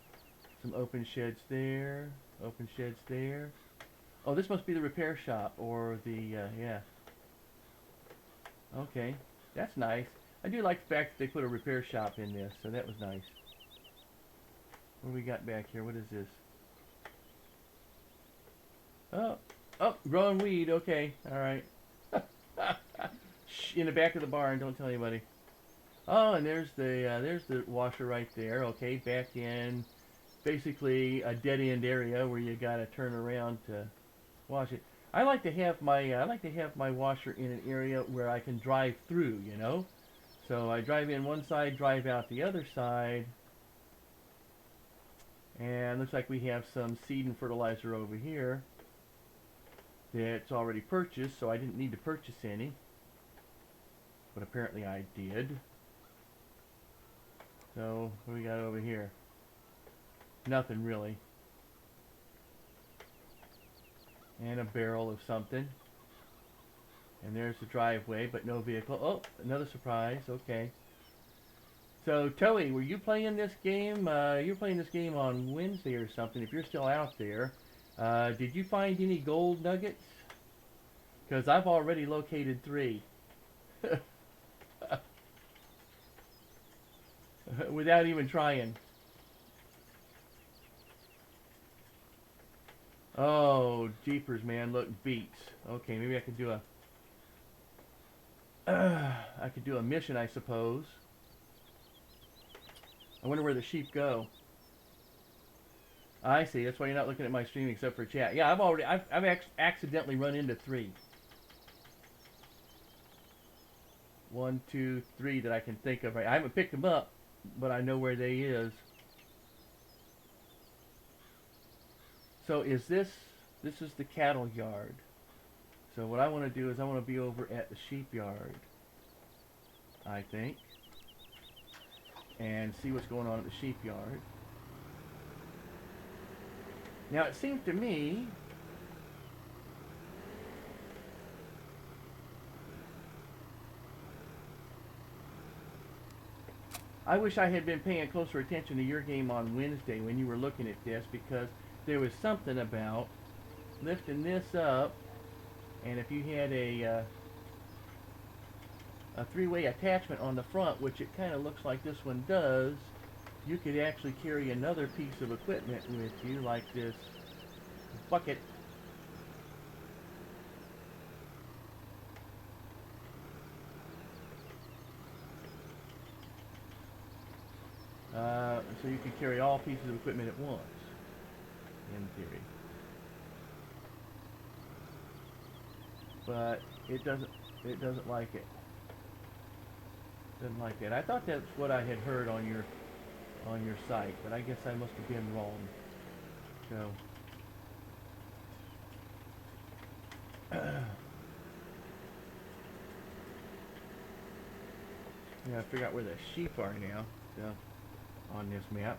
Some open sheds there. Open sheds there. Oh, this must be the repair shop or the, yeah. Okay, that's nice. I do like the fact that they put a repair shop in this, so that was nice. What do we got back here? What is this? Oh, growing weed. Okay, all right. In the back of the barn. Don't tell anybody. Oh, and there's the washer right there. Okay, back in basically a dead end area where you gotta turn around to wash it. I like to have my washer in an area where I can drive through. You know, so I drive in one side, drive out the other side. And looks like we have some seed and fertilizer over here that's already purchased, so I didn't need to purchase any. But apparently I did. So, what do we got over here? Nothing really. And a barrel of something. And there's the driveway, but no vehicle. Oh, another surprise. Okay. So, Toey, were you playing this game? You were playing this game on Wednesday or something, if you're still out there. Did you find any gold nuggets? Because I've already located 3. Without even trying. Oh, jeepers, man. Look, beets. Okay, maybe I could do a mission, I suppose. I wonder where the sheep go. I see. That's why you're not looking at my stream except for chat. Yeah, I've accidentally run into 3. 1, 2, 3 that I can think of. I haven't picked them up, but I know where they is. So this is the cattle yard. So what I want to do is I want to be over at the sheep yard, I think, and see what's going on at the sheep yard. Now it seems to me I wish I had been paying closer attention to your game on Wednesday when you were looking at this, because there was something about lifting this up, and if you had a three-way attachment on the front, which it kind of looks like this one does, you could actually carry another piece of equipment with you, like this bucket. So you could carry all pieces of equipment at once, in theory. But it doesn't like it. Doesn't like that. I thought that's what I had heard on your site, but I guess I must have been wrong. So yeah, I figure out where the sheep are now. So on this map.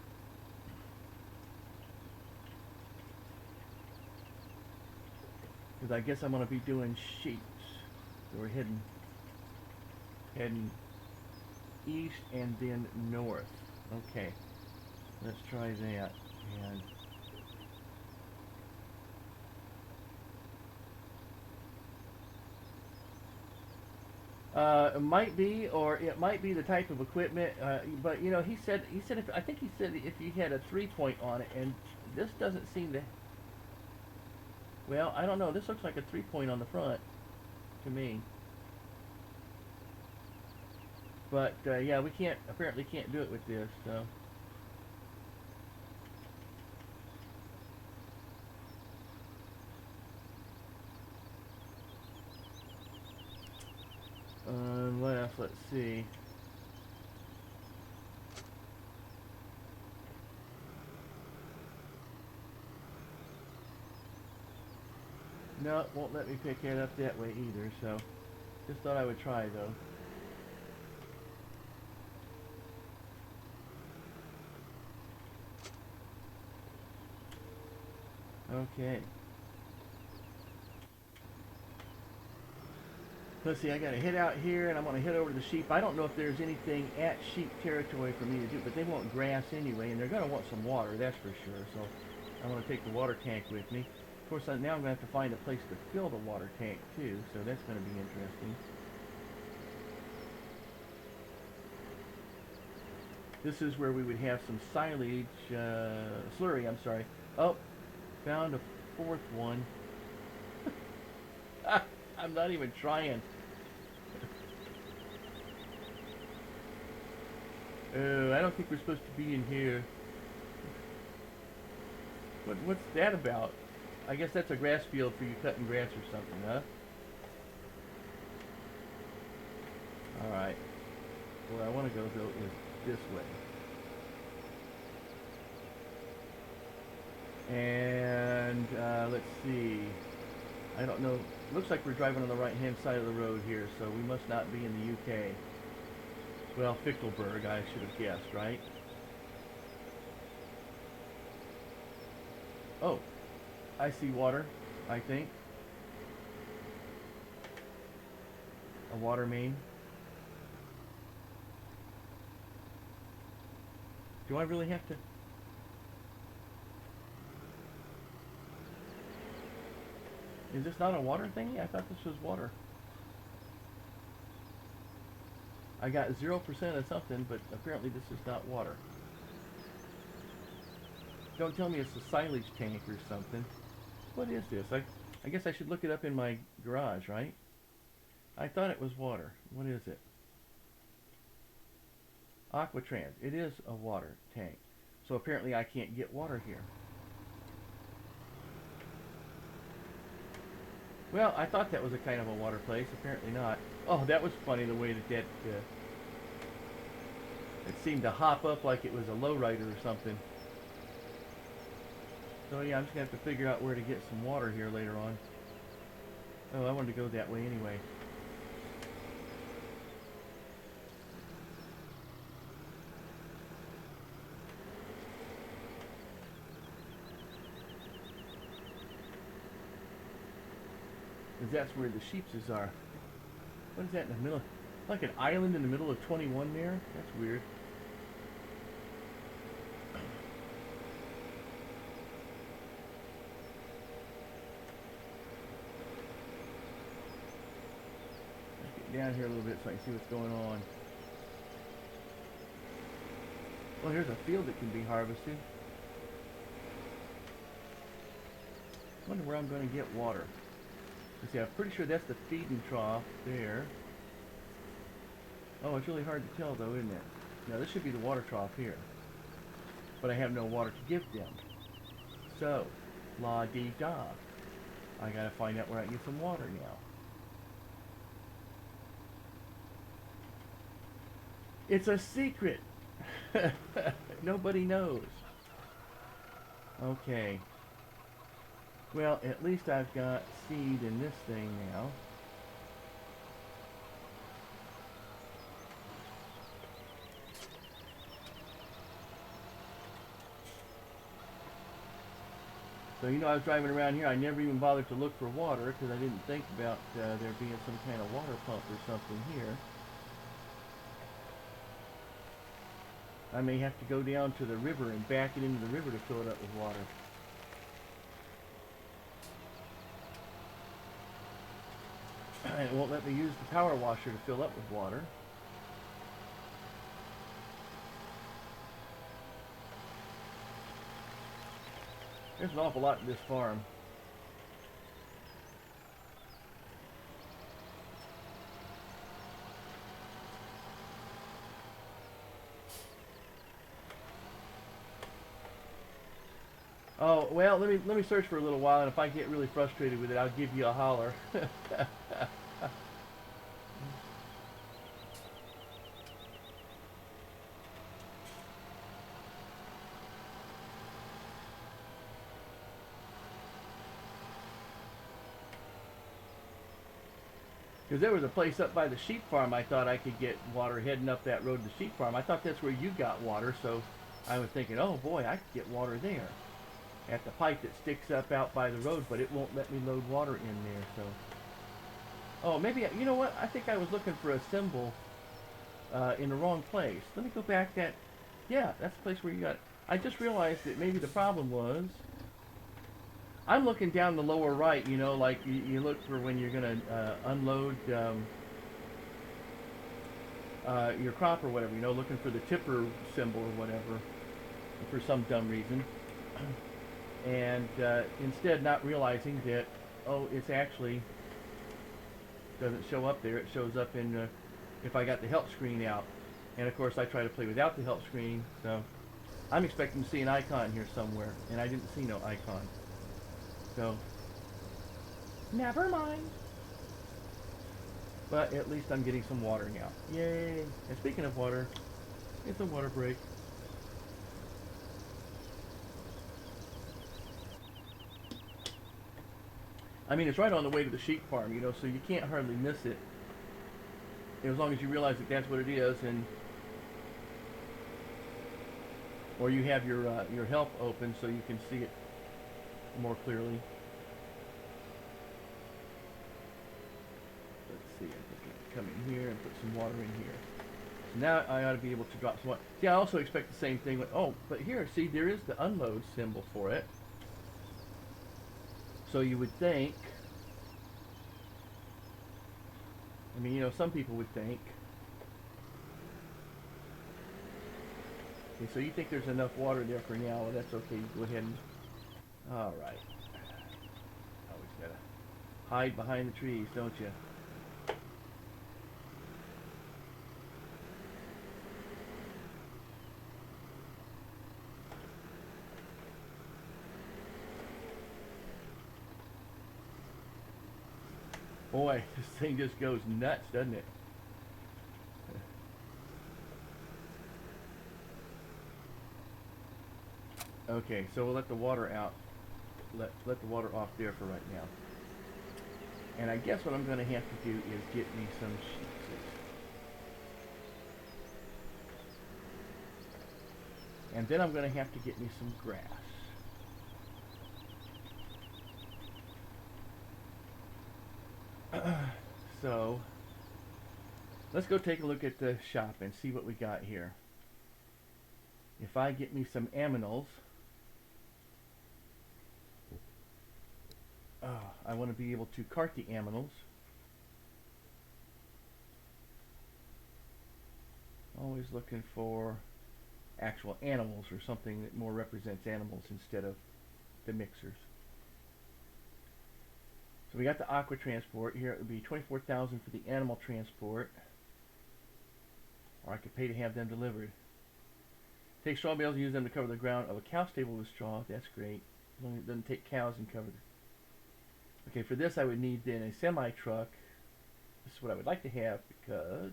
Because I guess I'm going to be doing sheep. So we're heading east and then north. Okay, let's try that. And it might be, or it might be the type of equipment. But you know, he said if I think he said if you had a 3-point on it, and this doesn't seem to. Well, I don't know. This looks like a 3-point on the front to me. But yeah, we apparently can't do it with this. So. What else? Let's see. No, it won't let me pick it up that way either, so just thought I would try though. Okay. Let's see, I gotta head out here and I'm gonna head over to the sheep. I don't know if there's anything at sheep territory for me to do, but they want grass anyway, and they're gonna want some water, that's for sure. So I'm gonna take the water tank with me. Of course, now I'm gonna have to find a place to fill the water tank too, so that's gonna be interesting. This is where we would have some silage, slurry, I'm sorry. Oh, found a fourth one. I'm not even trying. I don't think we're supposed to be in here. What's that about? I guess that's a grass field for you cutting grass or something, huh? Alright. Where I want to go, though, is this way. And, let's see. I don't know. Looks like we're driving on the right-hand side of the road here, so we must not be in the UK. Well, Fichtelberg, I should have guessed, right? Oh, I see water, I think. A water main. Do I really have to? Is this not a water thingy? I thought this was water. I got 0% of something, but apparently this is not water. Don't tell me it's a silage tank or something. What is this? I guess I should look it up in my garage, right? I thought it was water. What is it? Aquatrans. It is a water tank. So apparently I can't get water here. Well, I thought that was a kind of a water place. Apparently not. Oh, that was funny the way that it seemed to hop up like it was a lowrider or something. So yeah, I'm just gonna have to figure out where to get some water here later on. Oh, I wanted to go that way anyway. Because that's where the sheepses are. What is that in the middle? Like an island in the middle of 21 there? That's weird. Let's get down here a little bit so I can see what's going on. Well, here's a field that can be harvested. Wonder where I'm going to get water. Let's see, I'm pretty sure that's the feeding trough there. Oh, it's really hard to tell though, isn't it? Now this should be the water trough here. But I have no water to give them. So, la-dee-da. I gotta find out where I can get some water now. It's a secret! Nobody knows. Okay. Well, at least I've got seed in this thing now. So, you know, I was driving around here, I never even bothered to look for water because I didn't think about there being some kind of water pump or something here. I may have to go down to the river and back it into the river to fill it up with water. And it won't let me use the power washer to fill up with water. There's an awful lot to this farm. Oh, well, let me search for a little while, and if I get really frustrated with it, I'll give you a holler. Because there was a place up by the sheep farm I thought I could get water heading up that road to the sheep farm. I thought that's where you got water, so I was thinking, oh boy, I could get water there. At the pipe that sticks up out by the road, but it won't let me load water in there, so. Oh, maybe, you know what? I think I was looking for a symbol in the wrong place. Let me go back that, yeah, that's the place where you got, I just realized that maybe the problem was, I'm looking down the lower right, you know, like you look for when you're going to unload your crop or whatever, you know, looking for the tipper symbol or whatever, for some dumb reason. And instead not realizing that, oh, it's actually, doesn't show up there, it shows up in, if I got the help screen out. And of course I try to play without the help screen, so I'm expecting to see an icon here somewhere, and I didn't see no icon. So, never mind. But at least I'm getting some water now. Yay! And speaking of water, it's a water break. I mean, it's right on the way to the sheep farm, you know, so you can't hardly miss it. As long as you realize that that's what it is, and or you have your help open so you can see it more clearly. Let's see, I think I can come in here and put some water in here. So now I ought to be able to drop some water. See, I also expect the same thing with, oh, but here, see, there is the unload symbol for it. So you would think, I mean, you know, some people would think, okay, so you think there's enough water there for now, well, that's okay, you go ahead and, alright. Always gotta hide behind the trees, don't you? Boy, this thing just goes nuts, doesn't it? Okay, so we'll let the water out. let the water off there for right now. And I guess what I'm going to have to do is get me some sheets. And then I'm going to have to get me some grass. So, let's go take a look at the shop and see what we got here. If I get me some aminals, I want to be able to cart the aminals. Always looking for actual animals or something that more represents animals instead of the mixers. So we got the aqua transport here. It would be 24,000 for the animal transport, or I could pay to have them delivered. Take straw bales and use them to cover the ground of a cow stable with straw. That's great. As long as it doesn't take cows and cover them. Okay, for this I would need then a semi-truck. This is what I would like to have because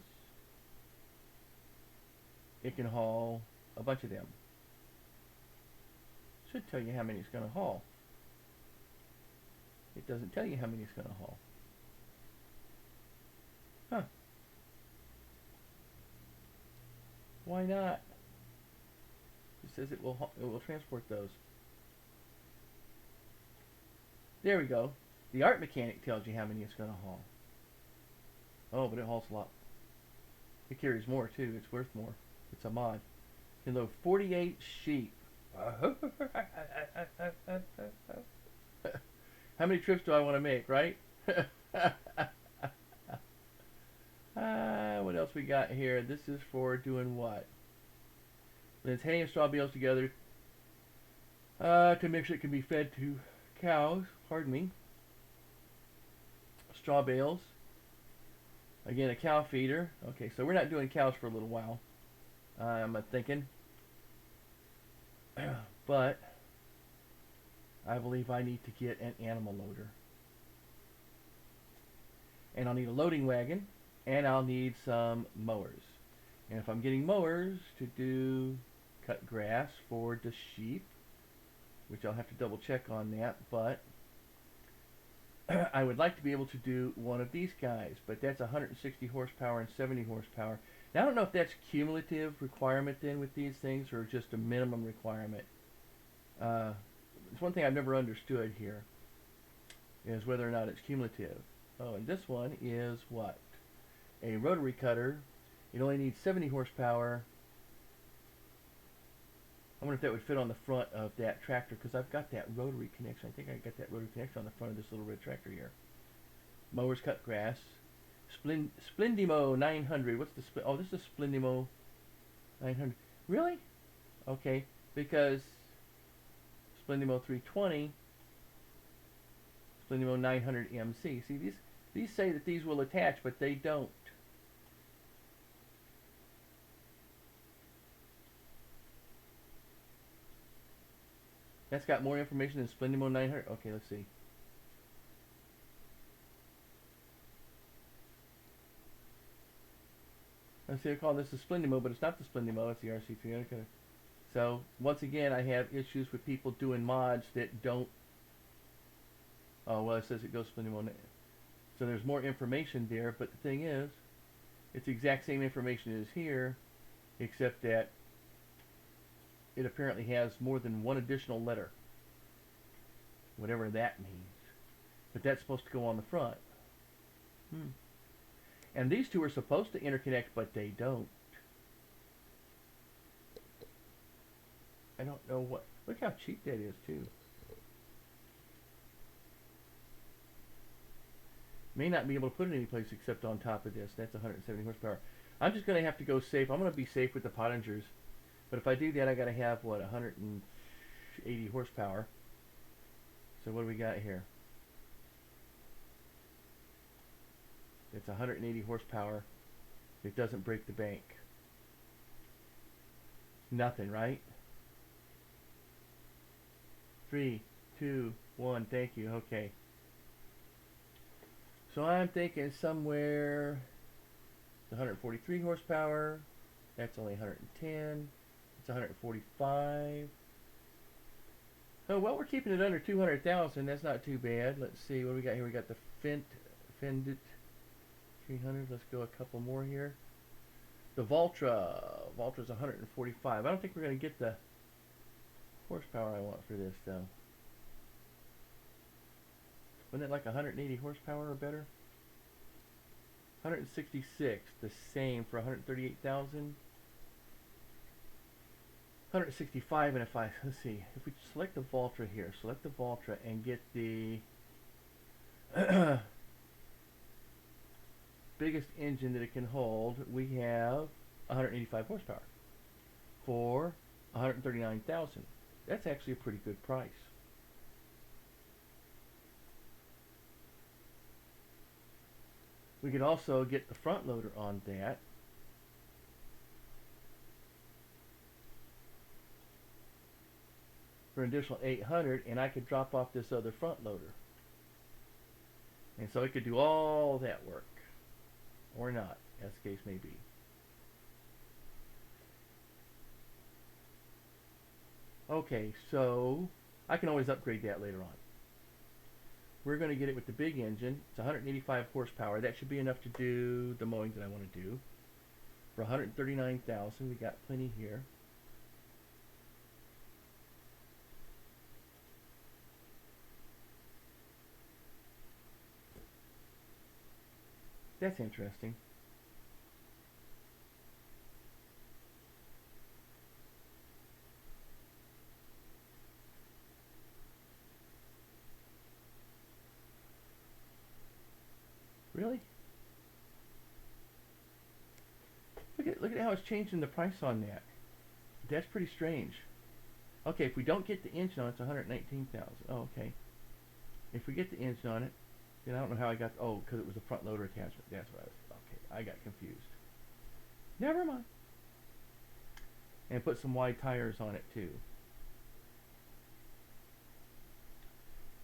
it can haul a bunch of them. Should tell you how many it's going to haul. It doesn't tell you how many it's going to haul. Huh. Why not? It says it will transport those. There we go. The art mechanic tells you how many it's going to haul. Oh, but it hauls a lot. It carries more too. It's worth more. It's a mod. It can load 48 sheep. How many trips do I want to make, right? What else we got here? This is for doing what? Blends hay and straw bales together to make sure it can be fed to cows. Pardon me. Straw bales. Again, a cow feeder. Okay, so we're not doing cows for a little while. I'm thinking. But I believe I need to get an animal loader. And I'll need a loading wagon. And I'll need some mowers. And if I'm getting mowers to cut grass for the sheep, which I'll have to double check on that, but I would like to be able to do one of these guys, but that's 160 horsepower and 70 horsepower. Now I don't know if that's cumulative requirement then with these things or just a minimum requirement. It's one thing I've never understood here is whether or not it's cumulative. Oh, and this one is what? A rotary cutter. It only needs 70 horsepower. I wonder if that would fit on the front of that tractor because I've got that rotary connection. I think I got that rotary connection on the front of this little red tractor here. Mowers cut grass. Splendimo 900. What's the oh? This is Splendimo 900. Really? Okay, because Splendimo 320, Splendimo 900 MC. See, these say that these will attach, but they don't. That's got more information than Splendimo 900. Okay, let's see. Let's see, I call this the Splendimo, but it's not the Splendimo, it's the RC300. So, once again, I have issues with people doing mods that don't... Oh, well, it says it goes Splendimo. So there's more information there, but the thing is, it's the exact same information as here, except that it apparently has more than one additional letter. Whatever that means. But that's supposed to go on the front. And these two are supposed to interconnect, but they don't. I don't know what... Look how cheap that is, too. May not be able to put it anyplace except on top of this. That's 170 horsepower. I'm just going to have to go safe. I'm going to be safe with the Pottingers. But if I do that, I got to have, what, 180 horsepower. So what do we got here? It's 180 horsepower. It doesn't break the bank. Nothing, right? 3, 2, 1. Thank you. Okay. So I'm thinking somewhere 143 horsepower. That's only 110. It's 145. Oh, well, we're keeping it under 200,000. That's not too bad. Let's see what we got here. We got the Fendit 300. Let's go a couple more here. The Valtra's 145. I don't think we're going to get the horsepower I want for this though. Wasn't it like 180 horsepower or better? 166, the same for 138,000. 165, and let's see, if we select the Valtra here, select the Valtra and get the biggest engine that it can hold, we have 185 horsepower for 139,000. That's actually a pretty good price. We could also get the front loader on that. For an additional 800, and I could drop off this other front loader. And so it could do all that work. Or not, as the case may be. Okay, so I can always upgrade that later on. We're going to get it with the big engine. It's 185 horsepower. That should be enough to do the mowing that I want to do. For 139,000, we got plenty here. That's interesting. Really? Look at how it's changing the price on that. That's pretty strange. Okay, if we don't get the engine on it, it's 119,000. Oh, okay. If we get the engine on it, then I don't know how I got. Oh, because it was a front loader attachment. That's what I was. Okay, I got confused. Never mind. And put some wide tires on it too.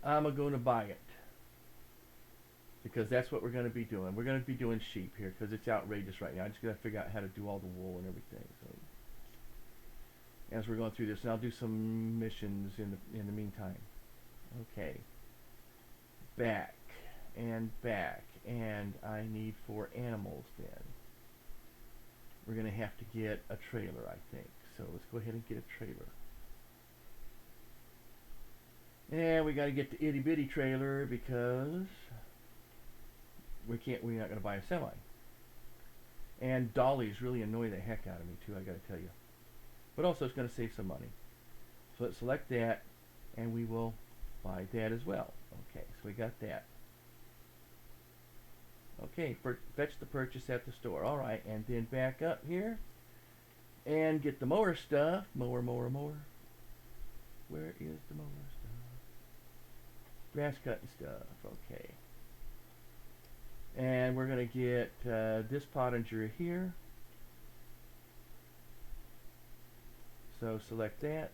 I'm going to buy it. Because that's what we're going to be doing. We're going to be doing sheep here because it's outrageous right now. I just got to figure out how to do all the wool and everything. So as we're going through this, and I'll do some missions in the meantime. Okay. Back and I need 4 animals then. We're going to have to get a trailer, I think. So let's go ahead and get a trailer. And we got to get the itty bitty trailer because we're not going to buy a semi. And dollies really annoy the heck out of me too, I got to tell you. But also it's going to save some money. So let's select that and we will buy that as well. Okay, so we got that. Okay, fetch the purchase at the store. Alright, and then back up here and get the mower stuff. Mower. Where is the mower stuff? Grass cutting stuff. Okay. And we're going to get this Pottinger here. So select that.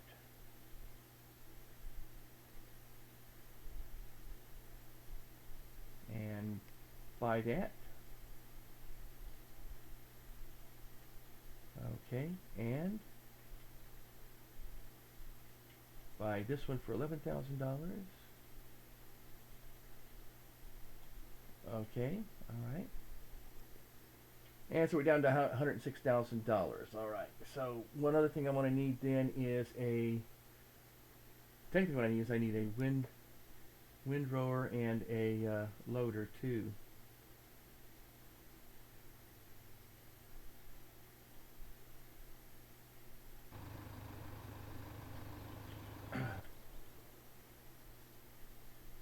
And buy that. Okay, and buy this one for $11,000. Okay, alright. And so we're down to $106,000. Alright, so one other thing I want to need then is technically what I need is a windrower and a loader too.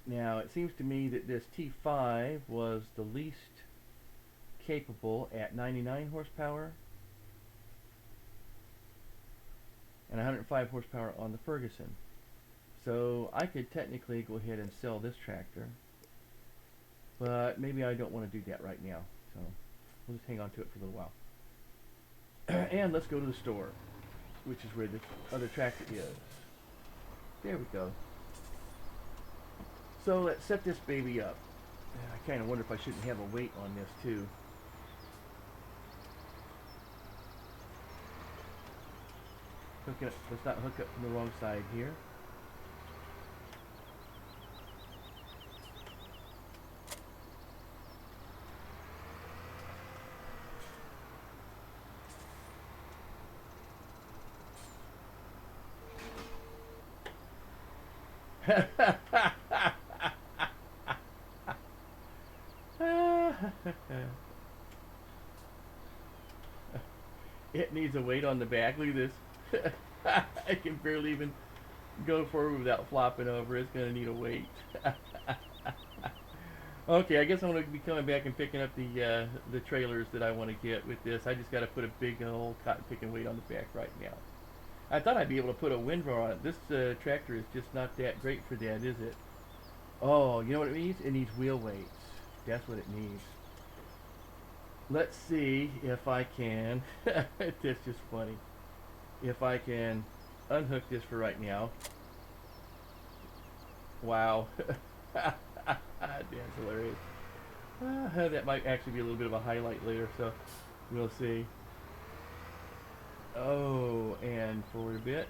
Now it seems to me that this T5 was the least capable at 99 horsepower and 105 horsepower on the Ferguson. So I could technically go ahead and sell this tractor, but maybe I don't want to do that right now. So we'll just hang on to it for a little while. And let's go to the store, which is where the other tractor is. There we go. So let's set this baby up. I kind of wonder if I shouldn't have a weight on this too. Let's not hook up from the wrong side here. It needs a weight on the back. Look at this. I can barely even go forward without flopping over. It's going to need a weight. Okay, I guess I'm going to be coming back and picking up the trailers that I want to get with this. I just got to put a big old cotton picking weight on the back right now. I thought I'd be able to put a windrow on it. This tractor is just not that great for that, is it? Oh, you know what it needs? It needs wheel weights. That's what it needs. Let's see if I can. That's just funny. If I can unhook this for right now. Wow. That's hilarious. That might actually be a little bit of a highlight later, so we'll see. Oh, and forward a bit.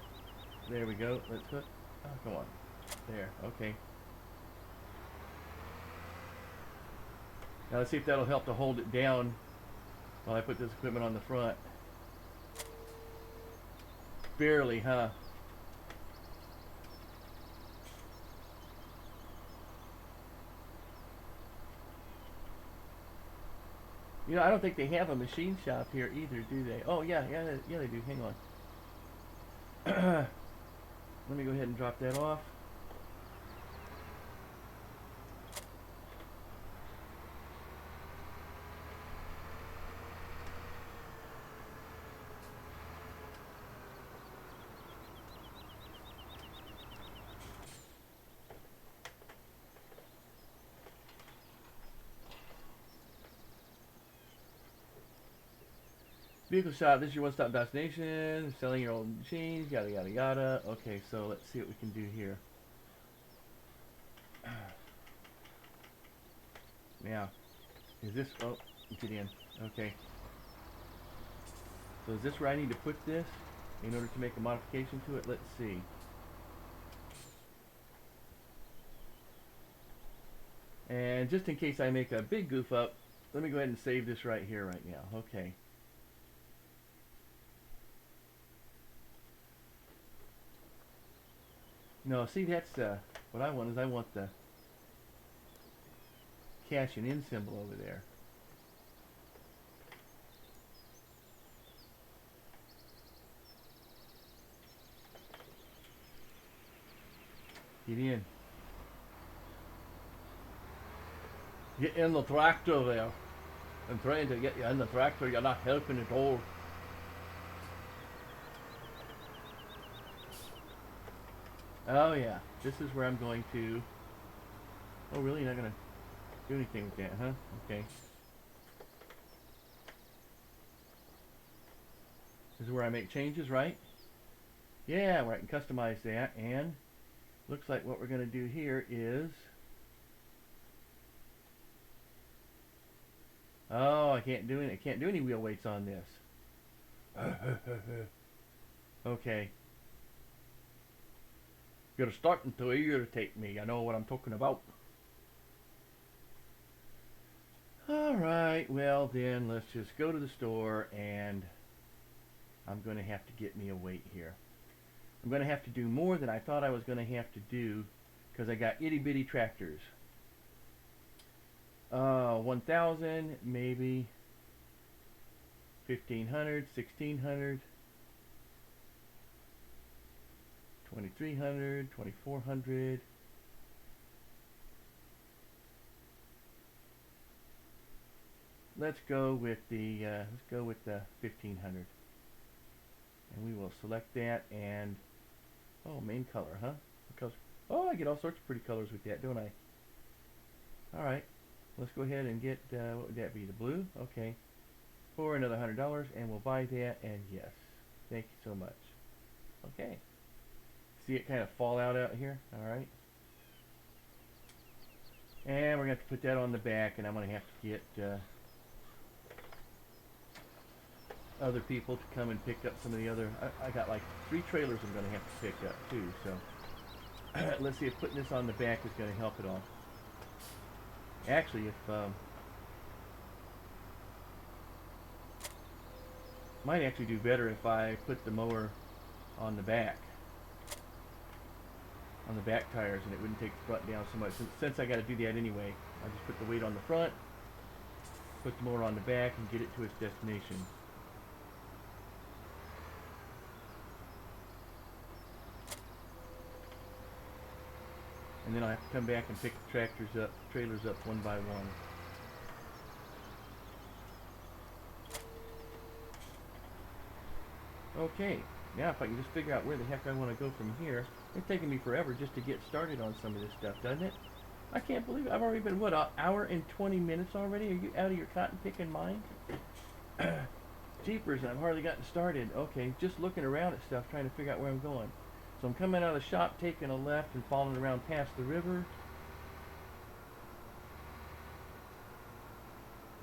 There we go. Let's hook. Oh, come on. There. Okay. Now let's see if that'll help to hold it down while I put this equipment on the front. Barely, huh? You know, I don't think they have a machine shop here either, do they? Oh, yeah, they do. Hang on. Let me go ahead and drop that off. Vehicle shop, this is your one-stop destination, selling your old machines, yada yada yada. Okay, so let's see what we can do here. Now, is this, oh, get in, okay. So is this where I need to put this in order to make a modification to it? Let's see. And just in case I make a big goof up, let me go ahead and save this right here right now, okay. No, see, that's what I want is I want the cashing in symbol over there. Get in. Get in the tractor there. I'm trying to get you in the tractor. You're not helping at all. Oh yeah, this is where I'm going to... Oh really? You're not going to do anything with that, huh? Okay. This is where I make changes, right? Yeah, where I can customize that, and looks like what we're going to do here is... Oh, I can't do any wheel weights on this. Okay. You're starting to irritate me. I know what I'm talking about. Alright, well then let's just go to the store and I'm going to have to get me a weight here. I'm going to have to do more than I thought I was going to have to do because I got itty bitty tractors. 1,000, maybe 1,500, 1,600. 2,300, 2,400. Let's go with the 1,500, and we will select that. And oh, main color, huh? Because oh, I get all sorts of pretty colors with that, don't I? All right, let's go ahead and get what would that be? The blue, okay, for another $100, and we'll buy that. And yes, thank you so much. Okay. See it kind of fall out here? Alright. And we're going to have to put that on the back, and I'm going to have to get other people to come and pick up some of the other... I got like 3 trailers I'm going to have to pick up too, so... Let's see if putting this on the back is going to help at all. Actually, if... might actually do better if I put the mower on the back. on the back tires, and it wouldn't take the front down so much. Since I got to do that anyway, I just put the weight on the front, put the motor on the back, and get it to its destination. And then I have to come back and pick the trailers up one by one. Okay, now if I can just figure out where the heck I want to go from here. It's taking me forever just to get started on some of this stuff, doesn't it? I can't believe it. I've already been, what, an hour and 20 minutes already? Are you out of your cotton picking mind? Jeepers, and I've hardly gotten started. Okay, just looking around at stuff, trying to figure out where I'm going. So I'm coming out of the shop, taking a left, and following around past the river.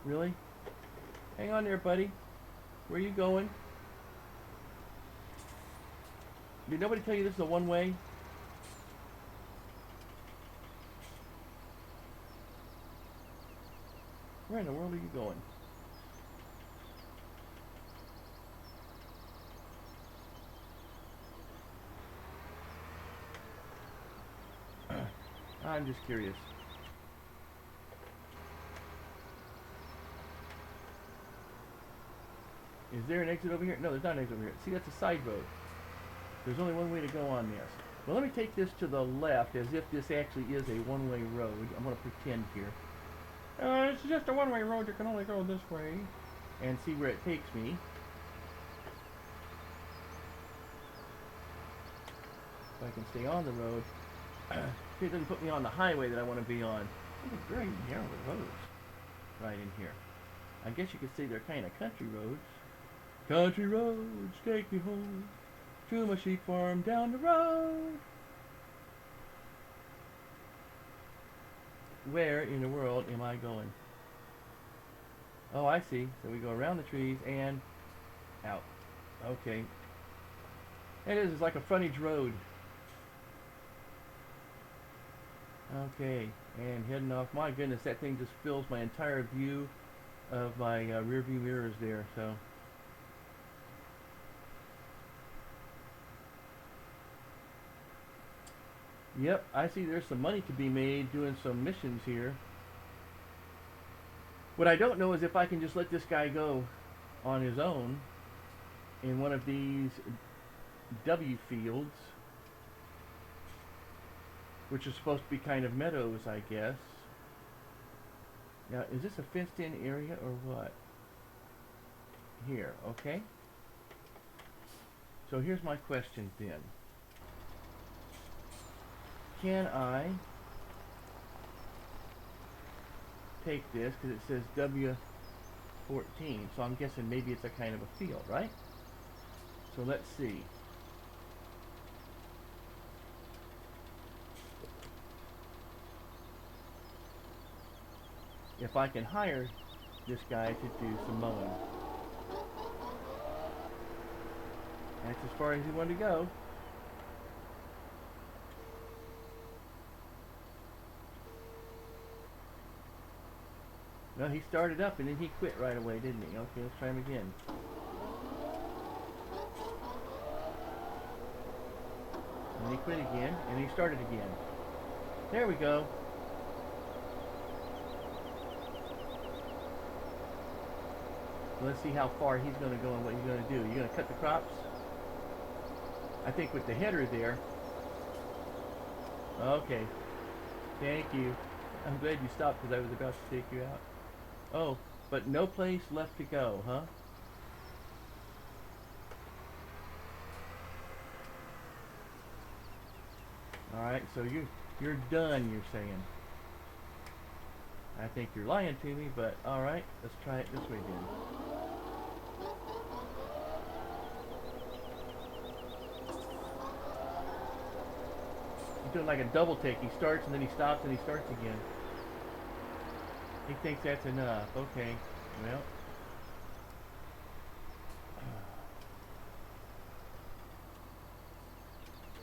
Really? Hang on there, buddy. Where are you going? Did nobody tell you this is a one-way? Where in the world are you going? I'm just curious. Is there an exit over here? No, there's not an exit over here. See, that's a side road. There's only one way to go on this. Well, let me take this to the left as if this actually is a one-way road. I'm going to pretend here. It's just a one-way road. You can only go this way. And see where it takes me. If I can stay on the road. It doesn't put me on the highway that I want to be on. These are very narrow roads right in here. I guess you could say they're kind of country roads. Country roads, take me home to my sheep farm down the road. Where in the world am I going? Oh, I see. So we go around the trees and out. Okay. It is. It's like a frontage road. Okay. And heading off. My goodness, that thing just fills my entire view of my rear view mirrors there. So. Yep, I see there's some money to be made doing some missions here. What I don't know is if I can just let this guy go on his own in one of these W fields, which is supposed to be kind of meadows, I guess. Now, is this a fenced-in area or what? Here, okay. So here's my question then. Can I take this, because it says W14, so I'm guessing maybe it's a kind of a field, right? So let's see. If I can hire this guy to do some mowing. That's as far as he wanted to go. No, he started up and then he quit right away, didn't he? Okay, let's try him again. And he quit again, and he started again. There we go. Let's see how far he's going to go and what he's going to do. You're going to cut the crops? I think with the header there. Okay. Thank you. I'm glad you stopped because I was about to take you out. Oh, but no place left to go, huh? Alright, so you're done, you're saying. I think you're lying to me, but alright, let's try it this way then. He's doing like a double take. He starts and then he stops and he starts again. He thinks that's enough. Okay, well.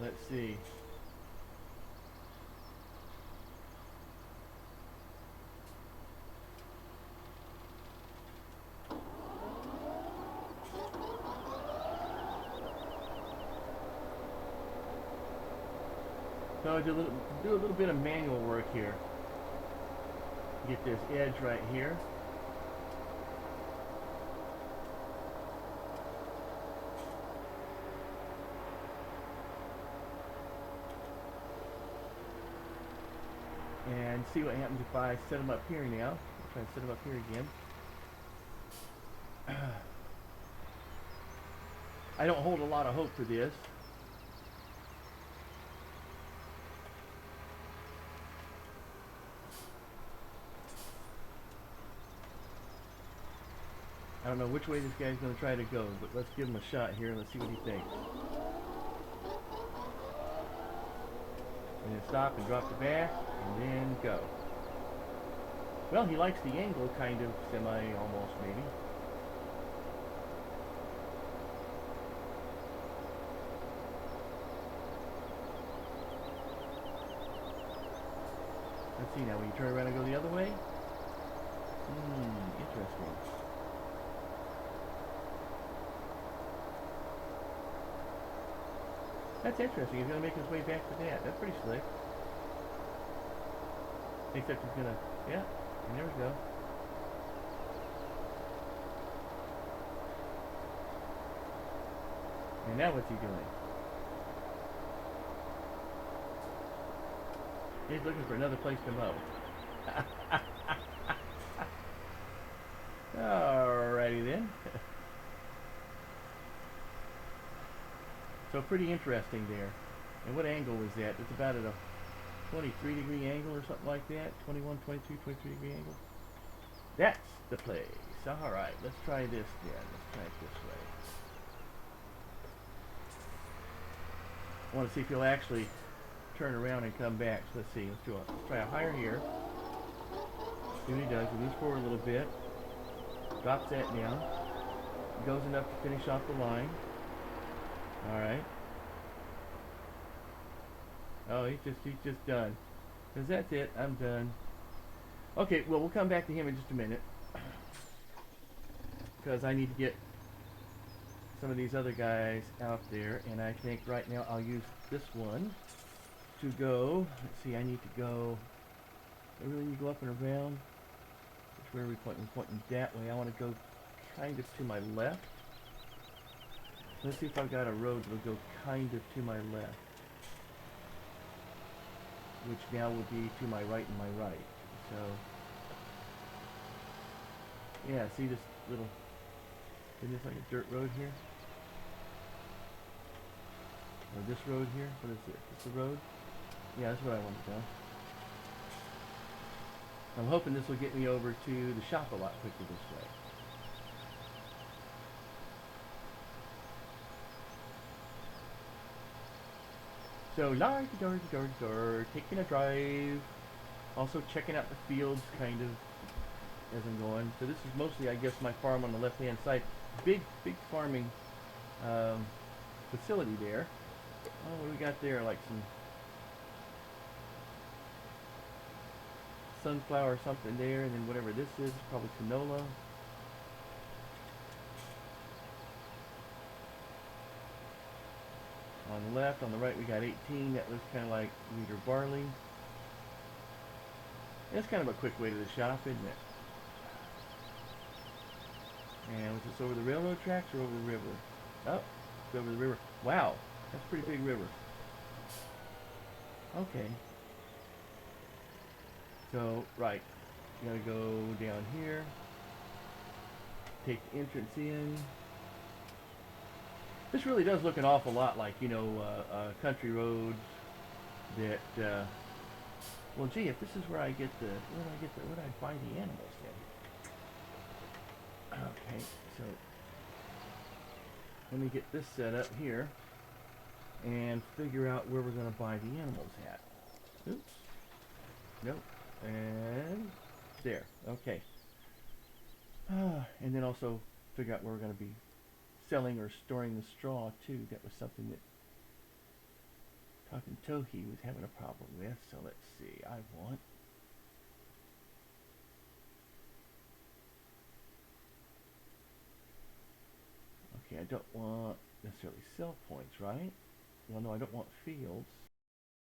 Let's see. So I do a little bit of manual work here. Get this edge right here. And see what happens if I set them up here now. I'll try to set them up here again. I don't hold a lot of hope for this. I don't know which way this guy's going to try to go, but let's give him a shot here and let's see what he thinks. And then stop and drop the back, and then go. Well, he likes the angle, kind of, almost, maybe. Let's see now, when you turn around and go the other way? Interesting. That's interesting. He's going to make his way back to that. That's pretty slick. Except he's going to... Yeah, and there we go. And now what's he doing? He's looking for another place to mow. Alrighty then. So pretty interesting there. And what angle was that? It's about at a 23-degree angle or something like that. 21, 22, 23-degree angle. That's the place. Alright, let's try this then. Let's try it this way. I want to see if he'll actually turn around and come back. So let's see. Let's try a higher here. See what he does. He moves forward a little bit. Drops that down. Goes enough to finish off the line. Alright. Oh, he's just done. Because that's it. I'm done. Okay, well, we'll come back to him in just a minute. Because I need to get some of these other guys out there. And I think right now I'll use this one to go. Let's see, I need to go... I really need to go up and around. Which way are we pointing? We're pointing that way. I want to go kind of to my left. Let's see if I've got a road that'll go kind of to my left. Which now will be to my right and my right. So, yeah, see this little, isn't this like a dirt road here? Or this road here? What is it? Is this the road? Yeah, that's what I want to go. I'm hoping this will get me over to the shop a lot quicker this way. So, taking a drive, also checking out the fields kind of as I'm going. So this is mostly, I guess, my farm on the left-hand side. Big farming facility there. Oh, what do we got there? Like some sunflower or something there, and then whatever this is, probably canola. On the left, on the right, we got 18. That looks kind of like wheat or barley. It's kind of a quick way to the shop, isn't it? And was this over the railroad tracks or over the river? Oh, it's over the river. Wow, that's a pretty big river. Okay. So, right. You gotta go down here. Take the entrance in. This really does look an awful lot like, you know, country roads that, well, gee, if this is where I get the, where do I buy the animals then? Okay, so, let me get this set up here and figure out where we're going to buy the animals at. Oops. Nope. And there. Okay. And then also figure out where we're going to be selling or storing the straw too. That was something that Talking Tohi was having a problem with. So let's see. I want I don't want necessarily sell points, right? Well, no, I don't want fields.